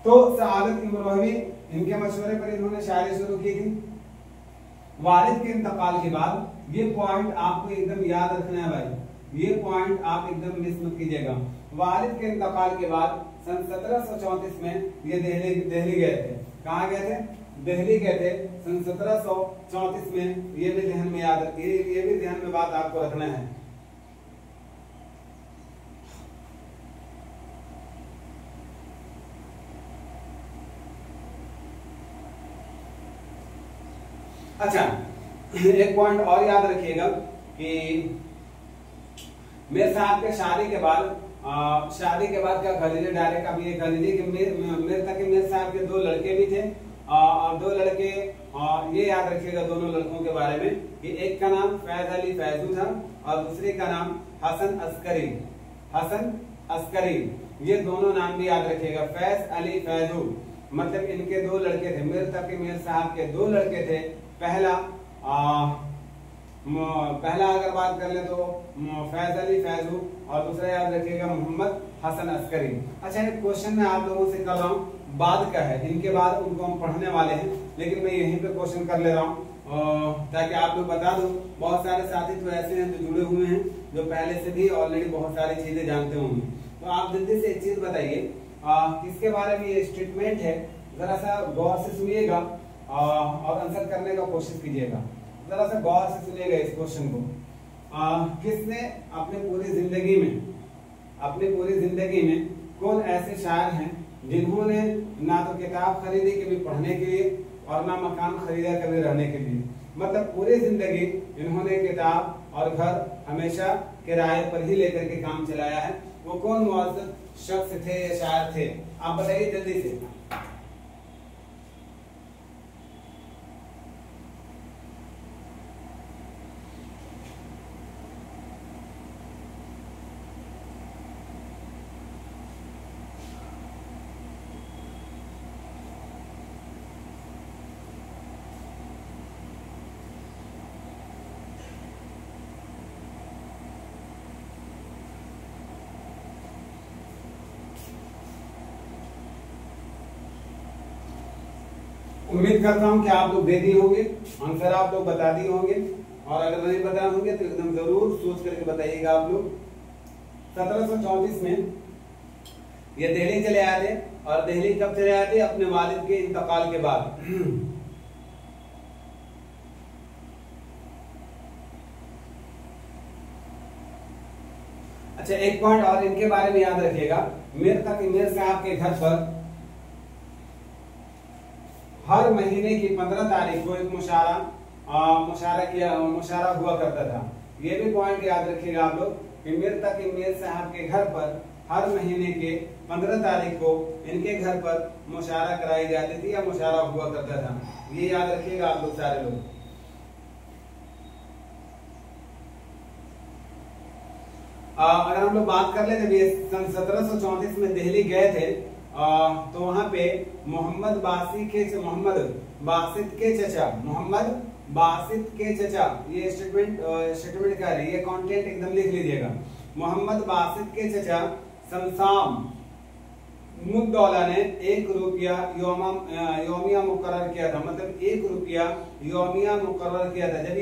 तो सआदत इमरोहवी, इनके मशवरे पर इन्होंने शायरी शुरू की थी। वालिद के इंतकाल के बाद, ये पॉइंट आपको एकदम याद रखना है भाई, ये पॉइंट आप एकदम मिस मत कीजिएगा। वालिद के इंतकाल के बाद सन 1734 में ये दिल्ली गए थे। कहाँ गए थे? दिल्ली गए थे सन 1734 में। ये भी ध्यान में याद रखिए, ये भी ध्यान में बात आपको रखना है। अच्छा, एक पॉइंट और याद रखिएगा कि मेरे साहब के शादी के बाद क्या कर लीजिए डायरेक्ट, अब ये कर लीजिए कि मेरे साहब के 2 लड़के भी थे, और 2 लड़के, ये याद रखिएगा दोनों लड़कों के बारे में कि एक का नाम फैज अली फैजू था और दूसरे का नाम हसन अस्करी। ये दोनों नाम भी याद रखिएगा, फैज अली फैजू, मतलब इनके 2 लड़के थे। मेरे साहब के 2 लड़के थे। पहला अगर बात कर ले तो फैज अली फैजू, और दूसरा याद रखिएगा मोहम्मद हसन अस्करी। अच्छा, एक क्वेश्चन मैं आप लोगों से कर रहा हूँ, बाद का है, इनके बाद उनको हम पढ़ने वाले हैं, लेकिन मैं यहीं पे क्वेश्चन कर ले रहा हूँ ताकि आप लोग बता दो। बहुत सारे साथी तो ऐसे हैं जो जुड़े हुए हैं, जो पहले से भी ऑलरेडी बहुत सारी चीजें जानते होंगे। तो आप जल्दी से एक चीज बताइए, किसके बारे में ये स्टेटमेंट है, जरा सा गौर से सुनिएगा और आंसर करने का कोशिश कीजिएगा। जरा सा गौर से सुनिएगा इस क्वेश्चन को। किसने अपने पूरी जिंदगी में कौन ऐसे शायर हैं जिन्होंने ना तो किताब खरीदी कभी पढ़ने के लिए और ना मकान खरीदा कभी रहने के लिए, मतलब पूरी जिंदगी इन्होंने किताब और घर हमेशा किराए पर ही लेकर के काम चलाया है। वो कौन मुअज़्ज़ज़ शख्स थे या शायर थे? आप बताइए जल्दी से। उम्मीद करता हूं कि आप लोग दे दिए होंगे आंसर, आप लोग बता दिए होंगे, और अगर नहीं बताए होंगे तो एकदम जरूर सोच करके बताइएगा आप लोग। 1734 में ये दिल्ली चले आए थे, और दिल्ली कब चले आए थे? अपने वालिद के इंतकाल के बाद। अच्छा, एक पॉइंट और इनके बारे में याद रखिएगा, मीर साहब के घर पर हर महीने की 15 तारीख को एक मुशारा हुआ करता था। ये भी पॉइंट याद रखिएगा आप लोग कि मीर साहब के घर पर हर महीने के 15 तारीख को इनके घर पर मुशारा कराई जाती थी या मुशारा हुआ करता था। ये याद रखिएगा आप लोग सारे लोग। अगर हम लोग बात कर ले, जब ये सन 1734 में दिल्ली गए थे तो वहां पे मोहम्मद बासित के चचा, ये स्टेटमेंट क्या है, ये कंटेंट एकदम लिख लीजिएगा। मोहम्मद बासित के चचा शमशाम मुद्दौला ने 1 रुपया योमिया मुकर्रर किया था, मतलब 1 रुपया योमिया मुकर्रर किया था। जब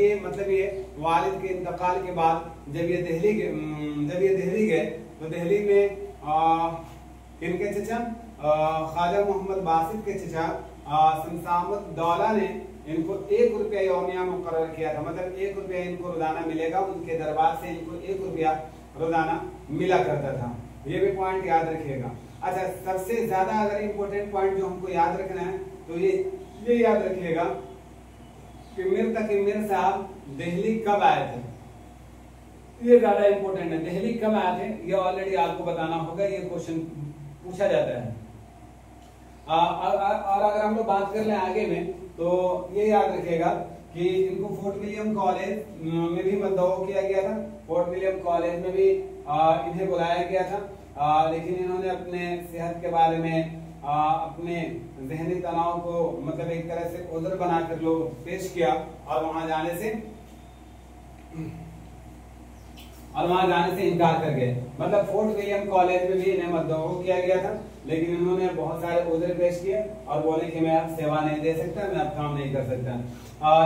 ये वालिद के इंतकाल के बाद जब ये दिल्ली गए तो दिल्ली में किनके चचा, ख्वाजा मोहम्मद बासित के चचा शमसामुद्दौला ने इनको 1 रुपया यौमिया मुकर्रर किया था। मतलब 1 रुपया इनको रोजाना मिलेगा, उनके दरबार से इनको 1 रुपया रोजाना मिला करता था। ये भी पॉइंट याद रखिएगा। अच्छा, सबसे ज्यादा अगर इम्पोर्टेंट पॉइंट जो हमको याद रखना है तो ये याद रखिएगा कि मीर तकी मीर साहब दिल्ली कब आए थे। ये ज्यादा इंपॉर्टेंट है, दिल्ली कब आए थे ये ऑलरेडी आपको बताना होगा, ये क्वेश्चन पूछा जाता है। और अगर हम लोग बात कर लें आगे में तो ये याद रखिएगा कि इनको फोर्ट विलियम कॉलेज में भी मदऊ किया गया था। फोर्ट विलियम कॉलेज में भी इन्हें बुलाया गया था, लेकिन इन्होंने अपने सेहत के बारे में अपने जहनी तनाव को मतलब एक तरह से उज़्र बनाकर लोग पेश किया और वहां जाने से इनकार कर गए। मतलब फोर्ट विलियम कॉलेज में भी इन्हें मदऊ किया गया था, लेकिन इन्होंने बहुत सारे उज़्र पेश किए और बोले कि मैं अब सेवा नहीं दे सकता, मैं अब काम नहीं कर सकता।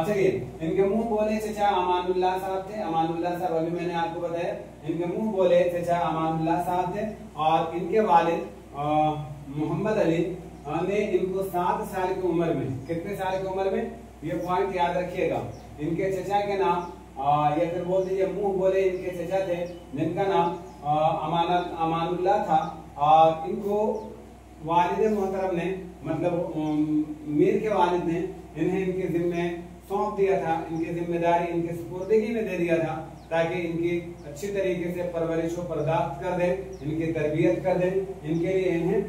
चलिए, इनके मुंह बोले चचा अमानुल्लाह साहब थे। अमानुल्लाह साहब अभी मैंने आपको बताया, इनके मुंह बोले चचा अमानुल्लाह साहब थे और इनके वालिद मोहम्मद अली ने इनको 7 साल की उम्र में, कितने साल की उम्र में, ये पॉइंट याद रखिएगा। इनके चचा के नाम या फिर बोल दीजिए मुंह बोले इनके चचा थे जिनका नाम अमानुल्लाह था और इनको वालिद मोहतरम ने मतलब मीर के वालिद ने इन्हें इनके जिम्मे सौंप दिया था, इनकी जिम्मेदारी इनके सुपुर्दगी में दे दिया था ताकि इनकी अच्छी तरीके से परवरिश व पर्दाश्त कर दें, इनकी तरबियत कर दें, इनके लिए इन्हें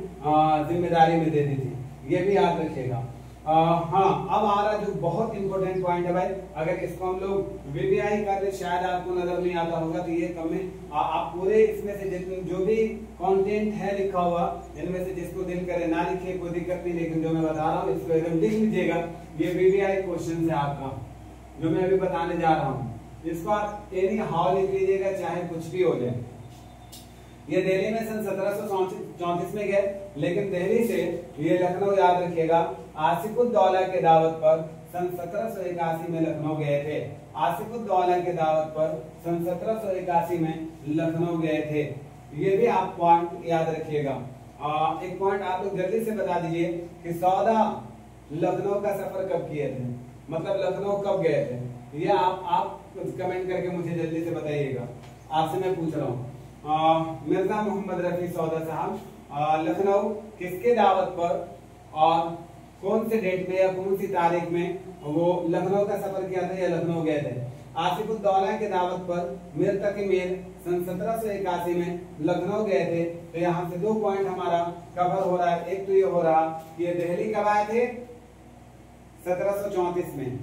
जिम्मेदारी में दे दी थी। ये भी याद रखिएगा। हाँ, अब आ रहा जो बहुत इंपॉर्टेंट पॉइंट है भाई, अगर इसको हम लोग वीवीआई कर दे, शायद आपको नजर नहीं आता होगा, तो ये कम में आप पूरे इसमें से जो भी कंटेंट है लिखा हुआ इनमें से जिसको दिल करे ना लिखिए, कोई दिक्कत नहीं, लेकिन जो मैं बता रहा हूँ इसको एकदम लिख लीजिएगा। ये वीवीआई क्वेश्चन है आपका जो मैं अभी बताने जा रहा हूँ, इसको आप एनी हाउ लिख लीजिएगा, चाहे कुछ भी हो जाए। ये दिल्ली में सन 1734 में गए, लेकिन दिल्ली से ये लखनऊ याद रखिएगा आसिफुद्दौला के दावत पर सन 1781 में लखनऊ गए थे। आसिफुद्दौला के दावत पर सन 1781 में लखनऊ गए थे। ये भी आप पॉइंट याद रखिएगा। एक पॉइंट आप लोग जल्दी से बता दीजिए कि सौदा लखनऊ का सफर कब किए थे, मतलब लखनऊ कब गए थे, ये आप कमेंट करके मुझे जल्दी से बताइएगा। आपसे मैं पूछ रहा हूँ, मिर्जा मोहम्मद रफी सौदा साहब लखनऊ किसके दावत पर और कौन से डेट में या कौन सी तारीख में वो लखनऊ का सफर किया था या लखनऊ गए थे। आसिफुद्दौला के दावत पर मीर तकी मीर सन 1781 में लखनऊ गए थे। तो यहाँ से 2 पॉइंट हमारा कवर हो रहा है। एक तो ये हो रहा कि ये दिल्ली कब आए थे, 1734 में।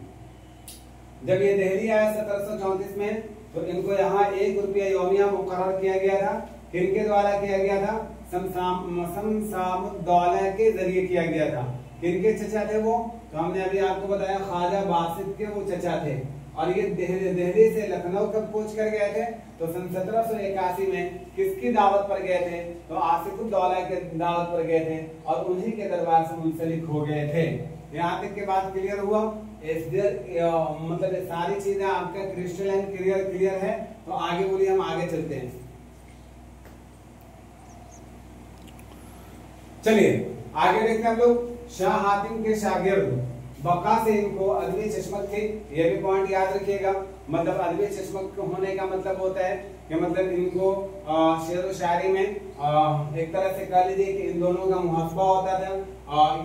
जब ये दिल्ली आए 1734 में तो इनको यहाँ 1 रुपया यौमिया मुकर्रर किया गया था। किनके द्वारा किया गया था, शमसामुद्दौला के जरिए किया गया था। किनके चचा थे वो, तो हमने अभी आपको बताया ख्वाजा बासित के वो चचा थे। और ये दिल्ली से लखनऊ कब पहुंच कर गए थे, तो सन 1781 में किसकी दावत पर गए थे, तो आसिफुद्दौला के दावत पर गए थे और उन्हीं के दरबार से मुंसलिक हो गए थे। यहाँ तक के बात क्लियर हुआ। मतलब ये सारी चीजें आपका क्रिस्टलाइन क्लियर है। तो आगे बोलिए, हम आगे चलते हैं। चलिए आगे देखते हैं हम लोग। शाह हातिम के शागिर्द बका से इनको अदबी चश्मत थी। ये भी पॉइंट याद रखिएगा। मतलब अदबी चश्मत होने का मतलब होता है कि मतलब इनको शेर व शायरी में एक तरह से कह लीजिए कि इन दोनों का मुहासबा होता था।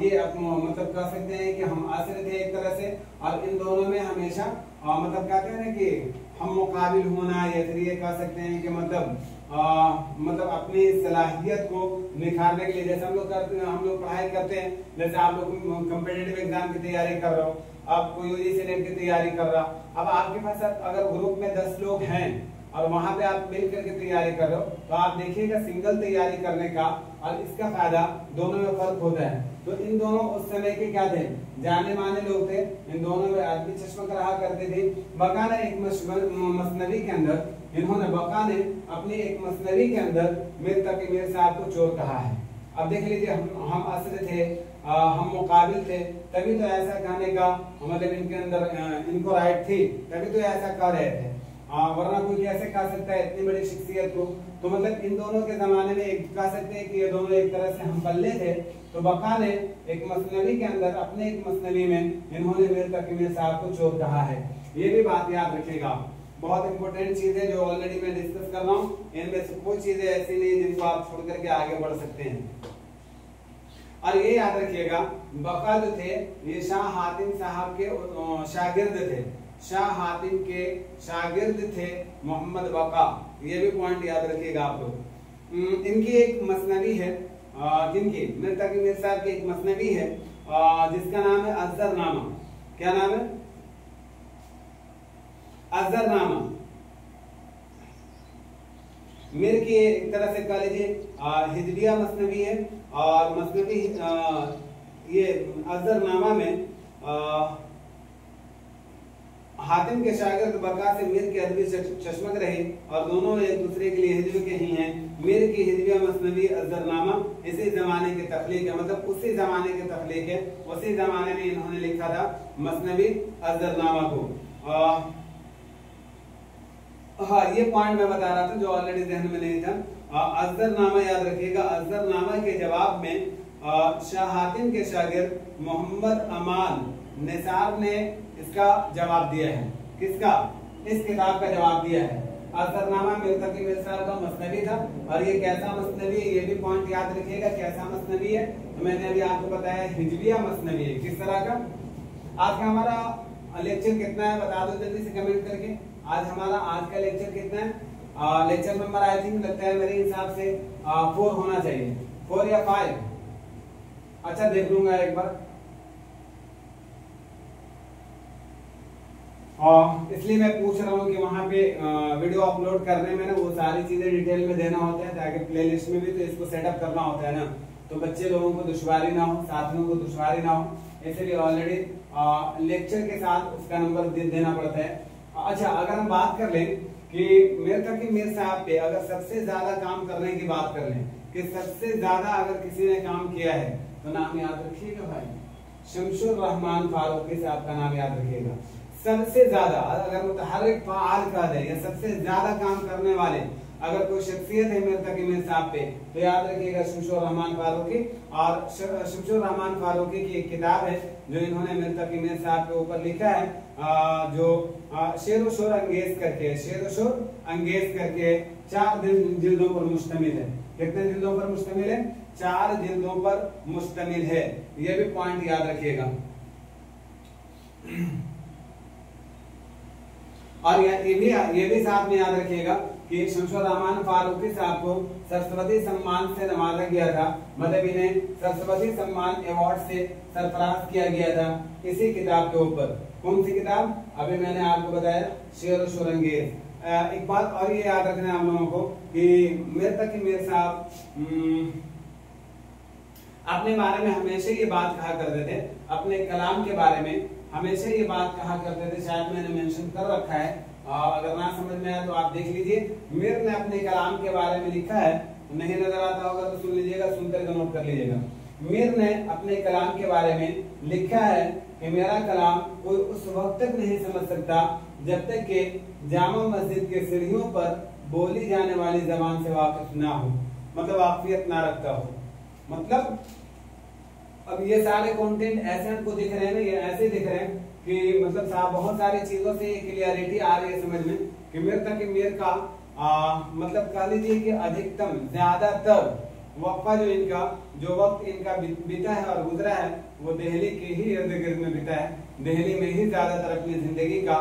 ये मतलब कह सकते हैं कि हम आश्रित थे एक तरह से, और इन दोनों में हमेशा मतलब कहते हैं ना कि हम मुकाबिल होना, या फिर ये कह सकते हैं कि मतलब अपनी सलाहियत को निखारने के लिए, जैसे हम लोग करते हैं, हम लोग पढ़ाई करते हैं, जैसे आप लोग कॉम्पिटिटिव एग्जाम की तैयारी कर रहे हो, आप कोई यूजीसी नेट की तैयारी कर रहा, अब आपके पास अगर ग्रुप में 10 लोग हैं और वहां पे आप मिल करके तैयारी कर रहे हो, तो आप देखिएगा सिंगल तैयारी करने का और इसका फायदा दोनों में फर्क होता है। तो इन दोनों उस समय के क्या थे, जाने माने लोग थे। इन दोनों में अदबी चश्मत रहा करते थे। बका ने एक मसनवी के अंदर, इन्होंने बका ने अपनी एक मसनवी के अंदर मीर तकी मीर साहब को चोर कहा है। अब देख लीजिए, हम असर थे, हम मुकाबिल थे, तभी तो ऐसा कहने का मतलब इनके अंदर इनको राइट थी, तभी तो ऐसा कह रहे थे। वरना कोई कैसे खा सकता है इतनी बड़ी शख्सियत को। तो मतलब इन दोनों के जमाने में एक कह सकते हैं कि ये दोनों एक तरह से हम पल्ले थे। तो बका ने एक मसनवी के अंदर अपने एक मसनवी में इन्होंने मीर तकी मीर साहब को चोर कहा है। ये भी बात याद रखिएगा, बहुत इंपॉर्टेंट चीज है जो ऑलरेडी मैं डिस्कस कर रहा हूँ। इनमें से कोई चीजें ऐसी नहीं जिनको आप छोड़ करके आगे बढ़ सकते हैं। और ये याद रखिएगा बका जो थे ये शाह हातिम साहब के शागिर्द थे, शाह हातिम के शागिर्द थे मोहम्मद बका। ये भी पॉइंट याद रखिएगा आप लोग। इनकी एक मसनवी है, जिनकी मीर तकी मीर साहब की एक मसनवी है जिसका नाम है अज़्ज़रनामा। क्या नाम है? अज़्ज़रनामा। मीर की एक तरह से कह लीजिए हिजरिया मसनवी है। और मसनवी ये अज़्ज़रनामा में हातिम के शागिर्द बका से मीर के अदबी चश्मक रहे और दोनों एक दूसरे के लिए हिजवी के ही हैं। मीर की हिजविया मसनवी अज़्ज़रनामा इसी जमाने की तख्लीक है, मतलब उसी जमाने की तख्लीक है। उसी जमाने में इन्होंने लिखा था मसनवी अज़्ज़रनामा को। हाँ, ये पॉइंट मैं बता रहा था जो ऑलरेडी ज़हन में नहीं था। अज़्ज़रनामा याद रखिएगा। अज़्ज़रनामा के जवाब में शाह हातिम के शागिर्द मोहम्मद अमान निसार ने इसका जवाब दिया है। किसका? इस किताब का जवाब दिया है। अज़्ज़रनामा मीर तकी मीर साहब का मसनवी था। और ये कैसा मसनवी है ये भी पॉइंट याद रखिएगा, कैसा मसनवी है। तो मैंने अभी आपको बताया हिजविया मसनवी है। किस तरह का? आज का हमारा लेक्चर कितना है बता दो जल्दी से कमेंट करके। आज हमारा आज का लेक्चर कितना है? लेक्चर नंबर आई थिंक लगता है मेरे हिसाब से 4 होना चाहिए, 4 या 5। अच्छा देख लूंगा एक बार। इसलिए मैं पूछ रहा हूँ कि वहां पे वीडियो अपलोड करने में ना वो सारी चीजें डिटेल में देना होता है, ताकि प्लेलिस्ट में भी तो इसको सेटअप करना होता है ना, तो बच्चे लोगों को दुश्वारी ना हो, साथियों को दुश्वारी ना हो, इसलिए ऑलरेडी लेक्चर के साथ उसका नंबर देना पड़ता है। अच्छा, अगर हम बात कर लें कि मीर तकी मीर साहब पे अगर सबसे ज्यादा काम करने की बात कर लें कि सबसे ज्यादा अगर किसी ने काम किया है तो नाम याद रखिएगा भाई, शमशुर रहमान फारूकी साहब का नाम याद रखिएगा। सबसे ज्यादा अगर मुतहर्रिक फाल कह दे या सबसे ज्यादा काम करने वाले अगर कोई शख्सियत है मीर तकी मीर साहब पे तो याद रखिएगा शमशुर रहमान फारूकी। और शमशुर रहमान फारूकी की एक किताब है जो इन्होंने मीर तकी मीर साहब के ऊपर लिखा है, जो शेर शोर अंगेज करके, शेर शोर अंगेज करके 4 जिल्दों पर मुश्तमिल है। कितने जिल्दों पर मुश्तमिल है? 4 जिल्दों पर मुश्तमिल है। ये भी पॉइंट याद रखिएगा। और ये भी साथ में याद रखिएगा कि शमशुर रहमान फारूकी साहब को सरस्वती सम्मान से नवाजा गया था, मतलब इन्हें सरस्वती सम्मान अवार्ड से सरफराज किया गया था इसी किताब के ऊपर। कौन सी किताब? अभी मैंने आपको बताया, शेर शोर अंगेज। एक बात और ये याद रखना है हम लोगों को कि मीर तकी मीर साहब अपने बारे में हमेशा ये बात कहा करते थे, अपने कलाम के बारे में हमेशा ये बात कहा करते थे, शायद मैंने मेंशन कर रखा है, अगर ना समझ में आया तो आप देख लीजिए। मीर ने अपने कलाम के बारे में लिखा है, नहीं नजर आता होगा तो सुन लीजिएगा, सुनकर नोट कर लीजिएगा। मीर ने अपने कलाम के बारे में लिखा है कि मेरा कलाम कोई उस वक्त तक नहीं समझ सकता जब तक कि जामा मस्जिद के सीढ़ियों पर बोली जाने वाली जबान से वाकिफ ना हो, मतलब वाकिफियत ना रखता हो। मतलब अब ये सारे कंटेंट ऐसे हमको दिख रहे हैं ना, ये ऐसे दिख रहे हैं कि मतलब बहुत सारी चीजों से क्लियरिटी आ रही है समझ में कि मीर तकी मीर का मतलब कह लीजिए कि अधिकतम ज्यादातर वक्फा जो वक्त इनका बीता है और गुजरा है वो दिल्ली के ही इर्द गिर्द में बीता है। दिल्ली में ही ज्यादातर अपनी जिंदगी का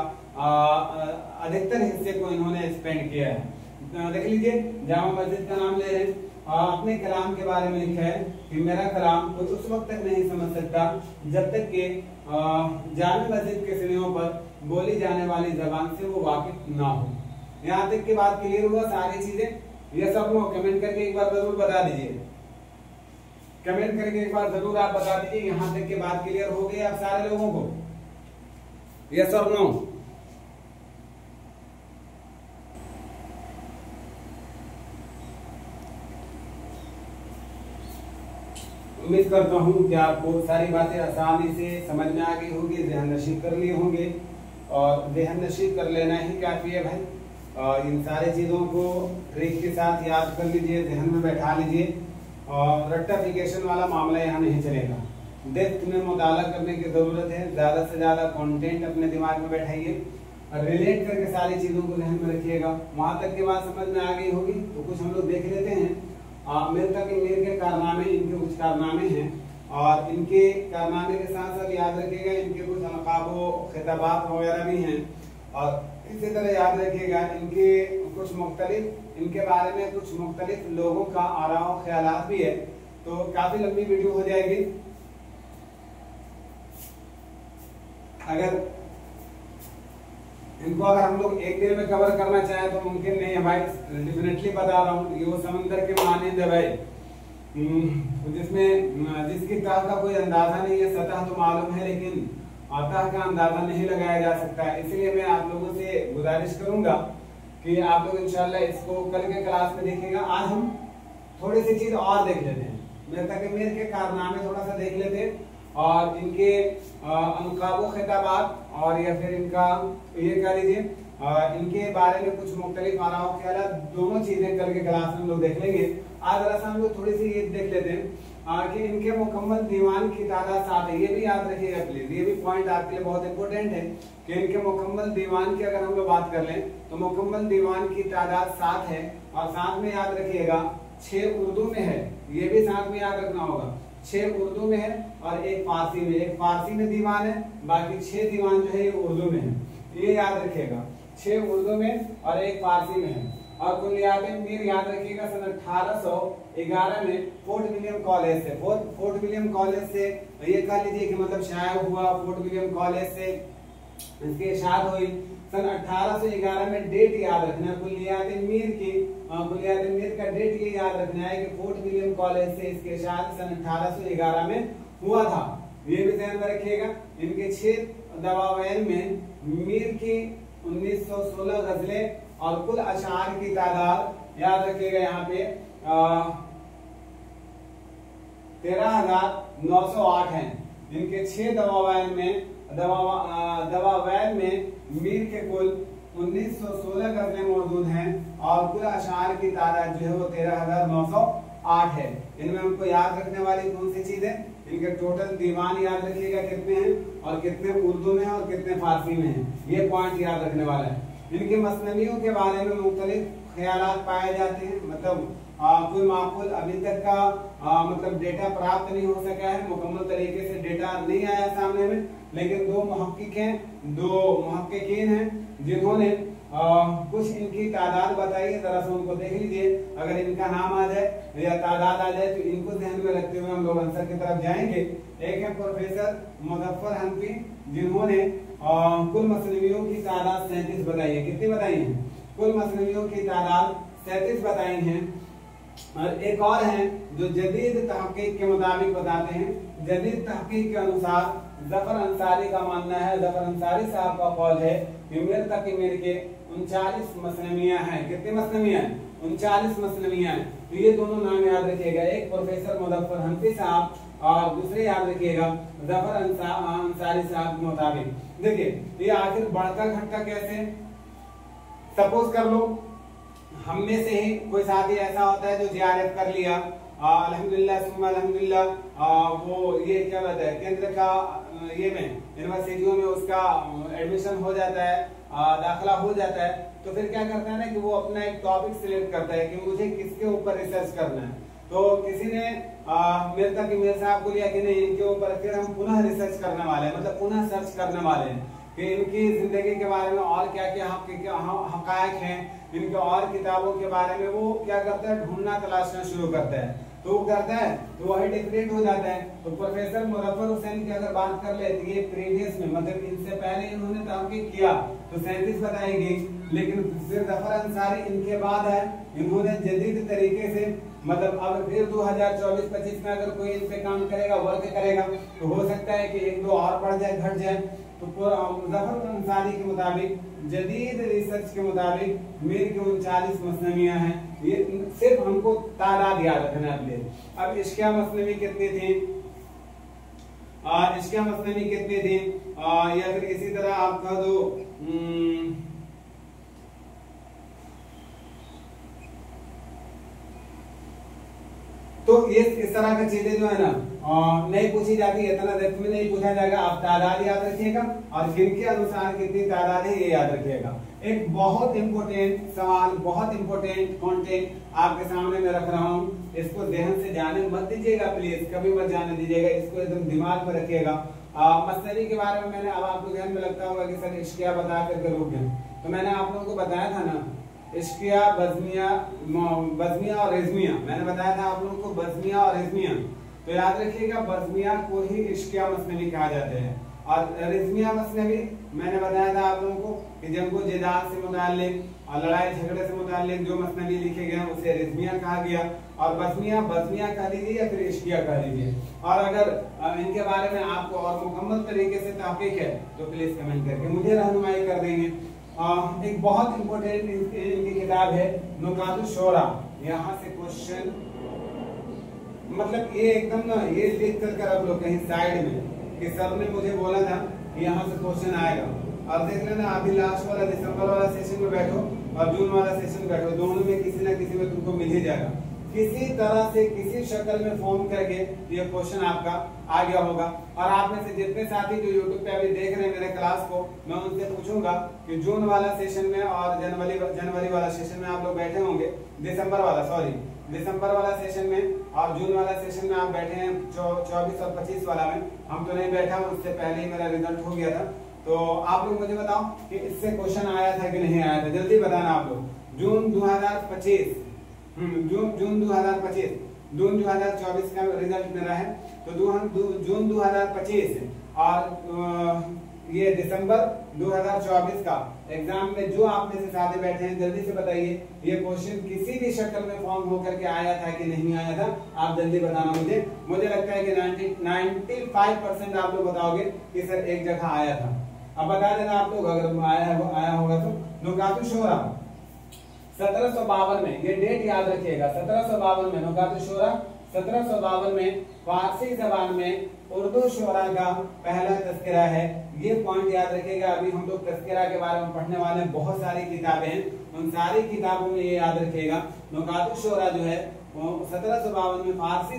अधिकतर हिस्से को इन्होंने स्पेंड किया है। देख लीजिए, जामा मस्जिद का नाम ले रहे हैं, अपने कलाम के बारे में लिखा है कि मेरा कलाम कोई उस वक्त तक नहीं समझ सकता जब तक कि जामा मस्जिद के सीढ़ियों पर बोली जाने वाली जबान से वो वाकिफ ना हो। यहाँ तक की बात क्लियर हुआ सारी चीजें? ये सब लोग कमेंट करके एक बार जरूर बता दीजिए, कमेंट करके एक बार जरूर आप बता दीजिए यहाँ तक की बात क्लियर हो गई आप सारे लोगों को? यस और नो? उम्मीद करता हूँ कि आपको सारी बातें आसानी से समझ में आ गई होगी, ध्यान नशीब कर लिए होंगे और जहन नशीब कर लेना ही काफी है भाई। और इन सारी चीजों को ट्रिक के साथ याद कर लीजिए, जहन में बैठा लीजिए और रेक्टिफिकेशन वाला मामला यहाँ नहीं चलेगा। डेप्थ में मुताला करने की जरूरत है, ज्यादा से ज्यादा कंटेंट अपने दिमाग में बैठाइए और रिलेट करके सारी चीजों को ध्यान में रखिएगा। वहां तक की बात समझ में आ गई होगी तो कुछ हम लोग देख लेते हैं। मिर्जा के मीर के कारनामे, इनके कुछ कारनामे हैं और इनके कारनामे के साथ साथ याद रखिएगा इनके कुछ अलकाबो खिताबात वगैरह भी हैं। और इसी तरह याद रखिएगा इनके कुछ मुख्तलिफ, इनके बारे में कुछ मुख्तलिफ लोगों का आराओ ख्यालात भी है। तो काफी लंबी वीडियो हो जाएगी, अगर इनको अगर हम लोग एक दिन में कवर करना चाहें तो मुमकिन नहीं है भाई। डेफिनेटली बता रहा हूँ, ये वो समंदर के मानंद है भाई, जिसमें जिसकी तह का कोई अंदाजा नहीं है। सतह तो मालूम है लेकिन तह का अंदाजा नहीं लगाया जा सकता है। इसलिए मैं आप लोगों से गुजारिश करूंगा कि आप लोग इंशाल्लाह इसको कल के क्लास में देखिएगा। आज हम थोड़ी सी चीज और देख लेते हैं, मिर्जा के मीर के कारनामे थोड़ा सा देख लेते हैं और इनके अलकाबो खिताबात और या फिर इनका ये कह लीजिए इनके बारे में कुछ मुख्तलिफ आराओ ख्यालात, दोनों चीजें कल के क्लास में हम लोग देख लेंगे। आज जरा सा हम लोग थोड़ी सी ये देख लेते हैं कि इनके मुकम्मल दीवान की तादाद 7 है। ये भी याद रखिएगा प्लीज, ये भी पॉइंट आपके लिए बहुत इंपॉर्टेंट है कि इनके मुकम्मल दीवान की अगर हम लोग बात कर लें तो मुकम्मल दीवान की तादाद 7 है। और साथ में याद रखिएगा 6 उर्दू में है, ये भी साथ में याद रखना होगा। 6 उर्दू में है और एक फारसी में, एक फारसी में दीवान है, बाकी 6 दीवान जो है ये उर्दू में है, ये याद रखिएगा। 6 उर्दू में और एक फारसी में है। और कुलियात मीर याद रखिएगा सन 1811 में फोर्ट विलियम कॉलेज से, फोर्ट विलियम कॉलेज से ये कह लीजिए कि मतलब शाया हुआ। फोर्ट विलियम कॉलेज से इसकी इशाअत हुई सन 1811 में। डेट याद रखना कुलियात मीर की, कुलियात मीर का डेट ये याद रखना है कि फोर्ट विलियम कॉलेज से इसके इशाअत सन 1811 में हुआ था, ये भी ध्यान में रखिएगा। इनके 6 दवावैन में मीर की 1916 गजलें और कुल अशार की तादाद याद रखिएगा यहाँ पे 13,908 है। इनके 6 दवावैन में मीर के कुल 1916 गजलें मौजूद हैं और कुल अशार की तादाद जो है वो 13,908 है। इनमें हमको याद रखने वाली कौन सी चीज है, इनके टोटल दीवान याद रखिएगा कितने हैं और कितने उर्दू में हैं और कितने फारसी में हैं, ये पॉइंट याद रखने वाला है। इनके मसनवियों के बारे में मुख्तलिफ ख्यालात पाए जाते हैं, मतलब कोई माकूल अभी तक का मतलब डेटा प्राप्त नहीं हो सका है, मुकम्मल तरीके से डेटा नहीं आया सामने में। लेकिन 2 मुहक्किकीन हैं जिन्होंने कुछ इनकी तादाद बताई है, जरा सा उनको देख लीजिए। अगर इनका नाम आ जाए या तादाद आ जाए तो इनको ध्यान में रखते हुए हम लोग आंसर की तरफ जाएंगे। एक है प्रोफेसर मुजफ्फर हनफी, जिन्होंने कुल मसनवियों की तादाद 37 बताई है। कितनी बताई है? कुल मसनवियों की तादाद 37 बताई है। और एक और हैं जो जदीद तहकीक के मुताबिक बताते हैं। जदीद तहकीक के अनुसार जफर अंसारी का मानना है, जफर अंसारी साहब का कौल है कि मिर्जा के मीर के 39 मसनवियां हैं। कितनी मसनवियां हैं? 39 मसनवियां हैं। तो ये दोनों नाम याद रखिएगा, एक प्रोफेसर मुजफ्फर हनफी साहब और दूसरे याद रखिएगा जफर अंसारी साहब के मुताबिक। देखिए ये आखिर बढ़ता घटता कैसे, सपोज कर लो हम में से ही कोई साथी ऐसा होता है जो जियारत कर लिया, अल्हम्दुलिल्लाह सुम्मा अल्हम्दुलिल्लाह, वो ये क्या बात है केंद्र का ये में यूनिवर्सिटियों में उसका एडमिशन हो जाता है, दाखिला हो जाता है। तो फिर क्या करता है ना कि वो अपना एक टॉपिक सिलेक्ट करता है कि मुझे किसके ऊपर रिसर्च करना है। तो किसी ने मिर्जा के मीर साहब को लिया कि नहीं इनके ऊपर फिर हम पुनः रिसर्च करने वाले हैं, मतलब पुनः सर्च करने वाले हैं कि इनकी जिंदगी के बारे में और क्या क्या हकायक हैं, इनके और किताबों के बारे में वो क्या करता है, ढूंढना तलाशना शुरू करता है। तो वो करता है तो वही डिफरेंट हो जाता है। तो प्रोफेसर मुजफ्फर हुसैन की अगर बात कर ले तो ये प्रीवियस में मतलब इनसे पहले इन्होंने तहकीक किया तो 37 बताई गई, लेकिन फिर जफर अंसारी इनके बाद है, इन्होंने जदीद तरीके से मतलब अब फिर 2024-25 में अगर कोई इन पे काम करेगा, वर्क करेगा तो हो सकता है कि 1-2 और बढ़ जाए, घट जाए। तो जफर अंसारी के मुताबिक जदीद रिसर्च के मुताबिक मीर की 39 मसनवियां हैं। ये सिर्फ हमको तादाद याद रखना है। अब इश्किया मसनवी कितनी थी? इश्किया मसनवी कितने थे, या फिर इसी तरह आप कह दो तो इस तरह की चीजें जो है ना नहीं पूछी जाती, इतना डेप्थ में नहीं पूछा जाएगा। आप तादाद याद रखिएगा और जिनके अनुसार कितनी तादाद है ये याद रखिएगा। एक बहुत इंपॉर्टेंट सवाल, बहुत इंपॉर्टेंट कंटेंट आपके सामने मैं रख रहा हूँ, इसको ध्यान से जाने मत दीजिएगा प्लीज, कभी मत जाने दीजिएगा, इसको एकदम दिमाग में रखिएगा। मसनवी के बारे में मैंने, अब आपको ध्यान में लगता होगा कि सर इश्किया बता करके रुक गए, तो मैंने आप लोगों को बताया था ना इश्किया, बज़मिया और रिज़मिया, मैंने बताया था आप लोगों को बज़मिया और रिज़मिया, तो याद रखिएगा बज़मिया को ही इश्किया मसनवी कहा जाते हैं। और रिज़मिया मसनवी मैंने बताया था आप लोगों को कि जंगो जिदाल से मुताल्लिक और लड़ाई झगड़े से मुताल्लिक जो मसनवी लिखे गए हैं उसे रिज़मिया कहा गया, और बज़मिया कह लीजिए या फिर इश्किया कह लीजिए। और अगर इनके बारे में आपको और मुकम्मल तरीके से ताक़ीक़ है तो प्लीज कमेंट करके मुझे रहनुमाई कर देंगे। एक बहुत इंपॉर्टेंट इनकी किताब है नुकातुश शोरा, यहाँ से क्वेश्चन, मतलब ये एकदम ना ये लिख कर आप लोग कहीं साइड में कि सर ने मुझे बोला था कि यहाँ से क्वेश्चन आएगा, और देख लेना अभी लास्ट वाला दिसंबर वाला सेशन में बैठो और जून वाला सेशन में बैठो, दोनों में किसी ना किसी में तुमको मिल ही जाएगा, किसी तरह से किसी शक्ल में फॉर्म करके ये क्वेश्चन आपका आ गया होगा। और आप में से जितने साथी जो यूट्यूब पे अभी देख रहे हैं मेरे क्लास को, मैं उनसे पूछूंगा कि जून वाला सेशन में और जनवरी वाला सेशन में आप लोग बैठे होंगे, दिसंबर वाला सेशन में और जून वाला सेशन में आप बैठे हैं 24 और 25 वाला में, हम तो नहीं बैठा, उससे पहले ही मेरा रिजल्ट हो गया था। तो आप लोग मुझे बताओ कि इससे क्वेश्चन आया था कि नहीं आया था, जल्दी बताना आप लोग। जून 2025 जून 2024 का रिजल्ट मेरा है, तो जून 2025 और ये दिसंबर 2024 का एग्जाम में जो आप में से साथी बैठे हैं जल्दी से बताइए ये क्वेश्चन किसी भी शक्ल में फॉर्म होकर के आया था कि नहीं आया था, आप जल्दी बताना मुझे लगता है कि 95% आप लोग बताओगे कि सर एक जगह आया था। अब बता देना आप लोग अगर आया होगा तो। नुकातुश शोरा 1752 में, ये डेट याद रखिएगा, 1752 में नुकातुश शोरा 1752 में फारसी जबान में उर्दू शोरा का पहला तज़किरा है। ये पॉइंट याद रखिएगा। अभी हम लोग तज़किरा के बारे में पढ़ने वाले हैं, बहुत सारी किताबें हैं, उन सारी किताबों में ये याद रखिएगा नुकातुश शोरा जो है 1752 में फारसी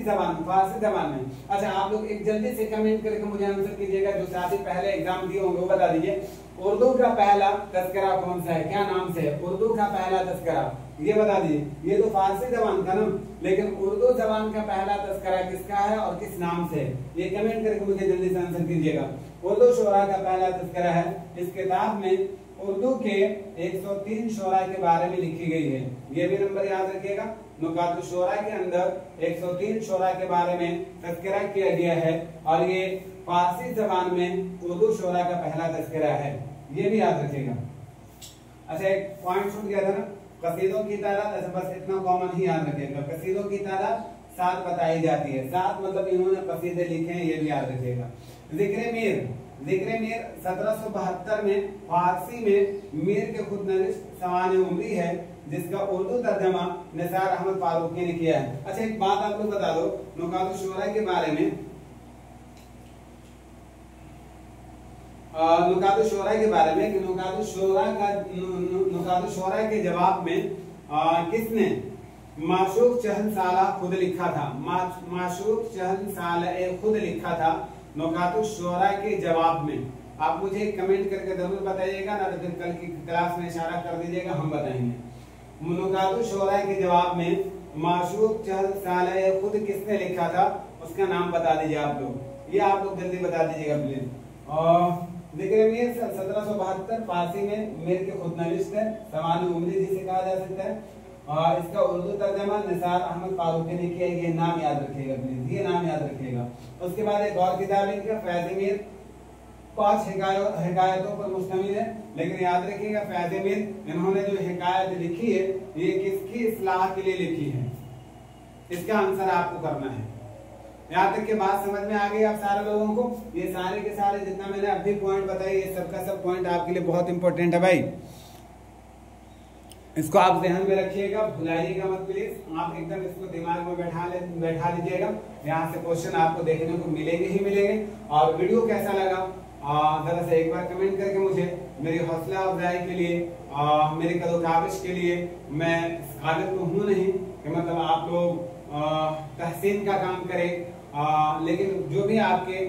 जबान में। अच्छा आप लोग एक जल्दी से कमेंट करके मुझे आंसर कीजिएगा, जो साथी पहले एग्जाम दिए होंगे वो बता दीजिए उर्दू का पहला तज़किरा कौन सा है, क्या नाम से है उर्दू का पहला तज़किरा, ये बता दीजिए। ये तो फारसी जबान का ना, लेकिन उर्दू जबान का पहला तज़किरा किसका है और किस नाम से है, ये कमेंट करके मुझे जल्दी से आंसर कीजिएगा। उर्दू शोरा का पहला तज़किरा है, इस किताब में उर्दू के 103 शोरा के बारे में लिखी गई है, ये भी नंबर याद रखिएगा। नुकातुश शोरा के अंदर 103 शोरा के बारे में तज़किरा किया गया है और ये फारसी जबान में उर्दू शोरा का पहला तज़किरा है, ये भी याद रखिएगा। अच्छा एक पॉइंट छूट गया था ना, कसीदों की तादाद, अच्छा बस इतना कॉमन ही याद रखिएगा, कसीदों की तादाद 7 बताई जाती है, 7 मतलब इन्होंने कसीदे लिखे हैं, ये भी याद रखिएगा। जिक्र मीर 1772 में फारसी में मीर के खुदनविश्त सवाने उमरी है, जिसका उर्दू तर्जमा निसार अहमद फारूकी ने किया है। अच्छा एक बात आप लोग बता दो नुकातुश शोरा के बारे में, नुकातुश शोरा के बारे में कि नुकातुश शोरा के जवाब में किसने माशूक चहल साला खुद लिखा था, माशूक चहल साला खुद लिखा था नुकातुश शोरा के जवाब में। आप मुझे कमेंट करके जरूर बताइएगा, ना तो फिर कल की क्लास में इशारा कर दीजिएगा, हम बताएंगे। नुकातुश शोरा के जवाब में माशूक चहल साला खुद किसने लिखा था, उसका नाम बता दीजिए आप लोग, ये आप लोग जल्दी बता दीजिएगा प्लीज। और जिक्र मीर 1772 फारसी में मीर के खुदनविश्त है, सवाने उमरी जिसे कहा जा सकता है, और इसका उर्दू तर्जमा निसार अहमद फारूकी ने किया, ये नाम याद रखिएगा प्लीज, ये नाम याद रखिएगा। उसके बाद एक और किताब है इनका फैज़ मीर, 5 हिकायतों पर मुश्तमिल है, लेकिन याद रखिएगा फैज़ मीर इन्होंने जो हिकायत लिखी है ये किसकी इस्लाह के लिए लिखी है, इसका आंसर आपको करना है। यहाँ तक के बात समझ में आ गई आप सारे लोगों को, ये सारे के सारे जितना मैंने अभी पॉइंट बताए ये सबका सब पॉइंट आपके लिए बहुत इंपॉर्टेंट है भाई। इसको आप ध्यान में रखिएगा, भुलाइएगा मत प्लीज। आप एकदम इसको दिमाग में बैठा लीजिएगा। यहाँ से क्वेश्चन आपको देखने को मिलेंगे ही मिलेंगे। और वीडियो कैसा लगा जरा से एक बार कमेंट करके मुझे मेरी हौसला अफजाई के लिए, मेरी कदोकाबिश के लिए, मैं इस काबिल तो हूँ नहीं कि मतलब आप लोग तहसीन का काम करें, लेकिन जो भी आपके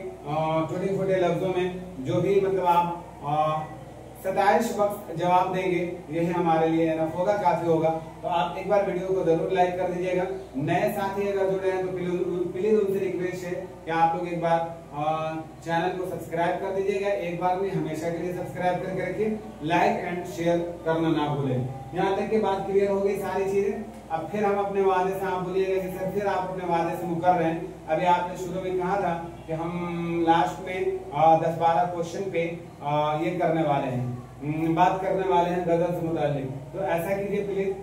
छोटे छोटे लफ्जों में जो भी मतलब आप 27 वक्त जवाब देंगे, यही हमारे लिए एनफ होगा, काफी होगा। तो आप एक बार वीडियो को जरूर लाइक कर दीजिएगा। नए साथी अगर जुड़े हैं तो प्लीज उनसे रिक्वेस्ट है कि आप लोग एक बार चैनल को सब्सक्राइब कर दीजिएगा। एक बार नहीं, हमेशा के लिए सब्सक्राइब करके रखिए। लाइक एंड शेयर करना ना भूलें। यहाँ तक की बात क्लियर हो गई सारी चीजें। अब फिर हम अपने वादे से, आप बोलिएगा कि सर फिर आप अपने वादे से मुकर रहे हैं। अभी आपने शुरू में कहा था कि हम लास्ट में 10-12 क्वेश्चन पे ये करने वाले हैं, बात करने वाले हैं गजल से मुताल्लिक। तो ऐसा कीजिए प्लीज,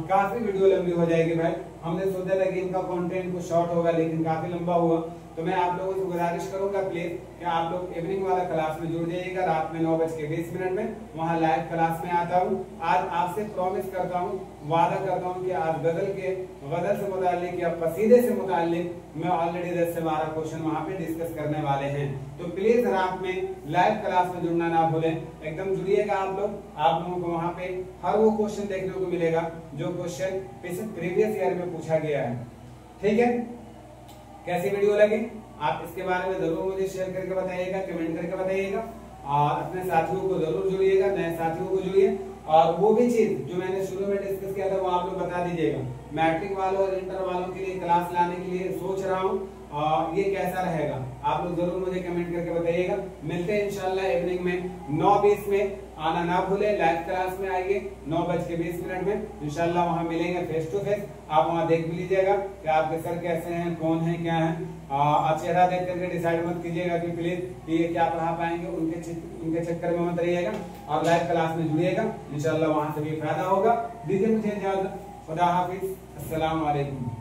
काफी वीडियो लंबी हो जाएगी भाई। हमने सोचा था कि इनका कंटेंट कुछ शॉर्ट होगा, लेकिन काफी लंबा हुआ। तो मैं आप लोगों से गुजारिश करूंगा प्लीज कि आप लोग इवनिंग वाला क्लास में जुड़ जाइएगा। रात में 9:20 में वहाँ लाइव क्लास में आता हूँ। आज आपसे प्रॉमिस करता हूँ, वादा करता हूँ कि आज गजल से मुताल्लिक या कसीदे से मुताल्लिक मैं ऑलरेडी 10 से 12 क्वेश्चन वहाँ पे डिस्कस करने वाले हैं। तो प्लीज रात में लाइव क्लास में जुड़ना ना भूलें, एकदम जुड़िएगा आप लोग। आप लोगों को वहाँ पे हर वो क्वेश्चन देखने को मिलेगा जो क्वेश्चन प्रीवियस ईयर में पूछा गया है। ठीक है, कैसी वीडियो लगी आप इसके बारे में जरूर मुझे शेयर करके बताइएगा, कमेंट करके बताइएगा। और अपने साथियों को जरूर जुड़िएगा, नए साथियों को जुड़िए। और वो भी चीज जो मैंने शुरू में डिस्कस किया था वो आप लोग बता दीजिएगा। मैट्रिक वालों और इंटर वालों के लिए क्लास लाने के लिए सोच रहा हूँ, ये कैसा रहेगा आप लोग जरूर मुझे कमेंट करके बताइएगा। मिलते हैं इंशाल्लाह इवनिंग में 9:20 में। आना ना भूले, लाइव क्लास में आइए 9:20 में इंशाल्लाह। वहाँ मिलेंगे फेस टू फेस। आप वहाँ देख भी लीजिएगा कि आपके सर कैसे हैं, कौन है, क्या है। आप चेहरा देख करके डिसाइड मत कीजिएगा कि प्लीज ये क्या पढ़ा पाएंगे, उनके चक्कर में मत रहिएगा। और लाइव क्लास में जुड़िएगा, इंशाल्लाह वहाँ से भी फायदा होगा। दीजिए मुझे इजाजत, खुदा हाफिज, अस्सलाम वालेकुम।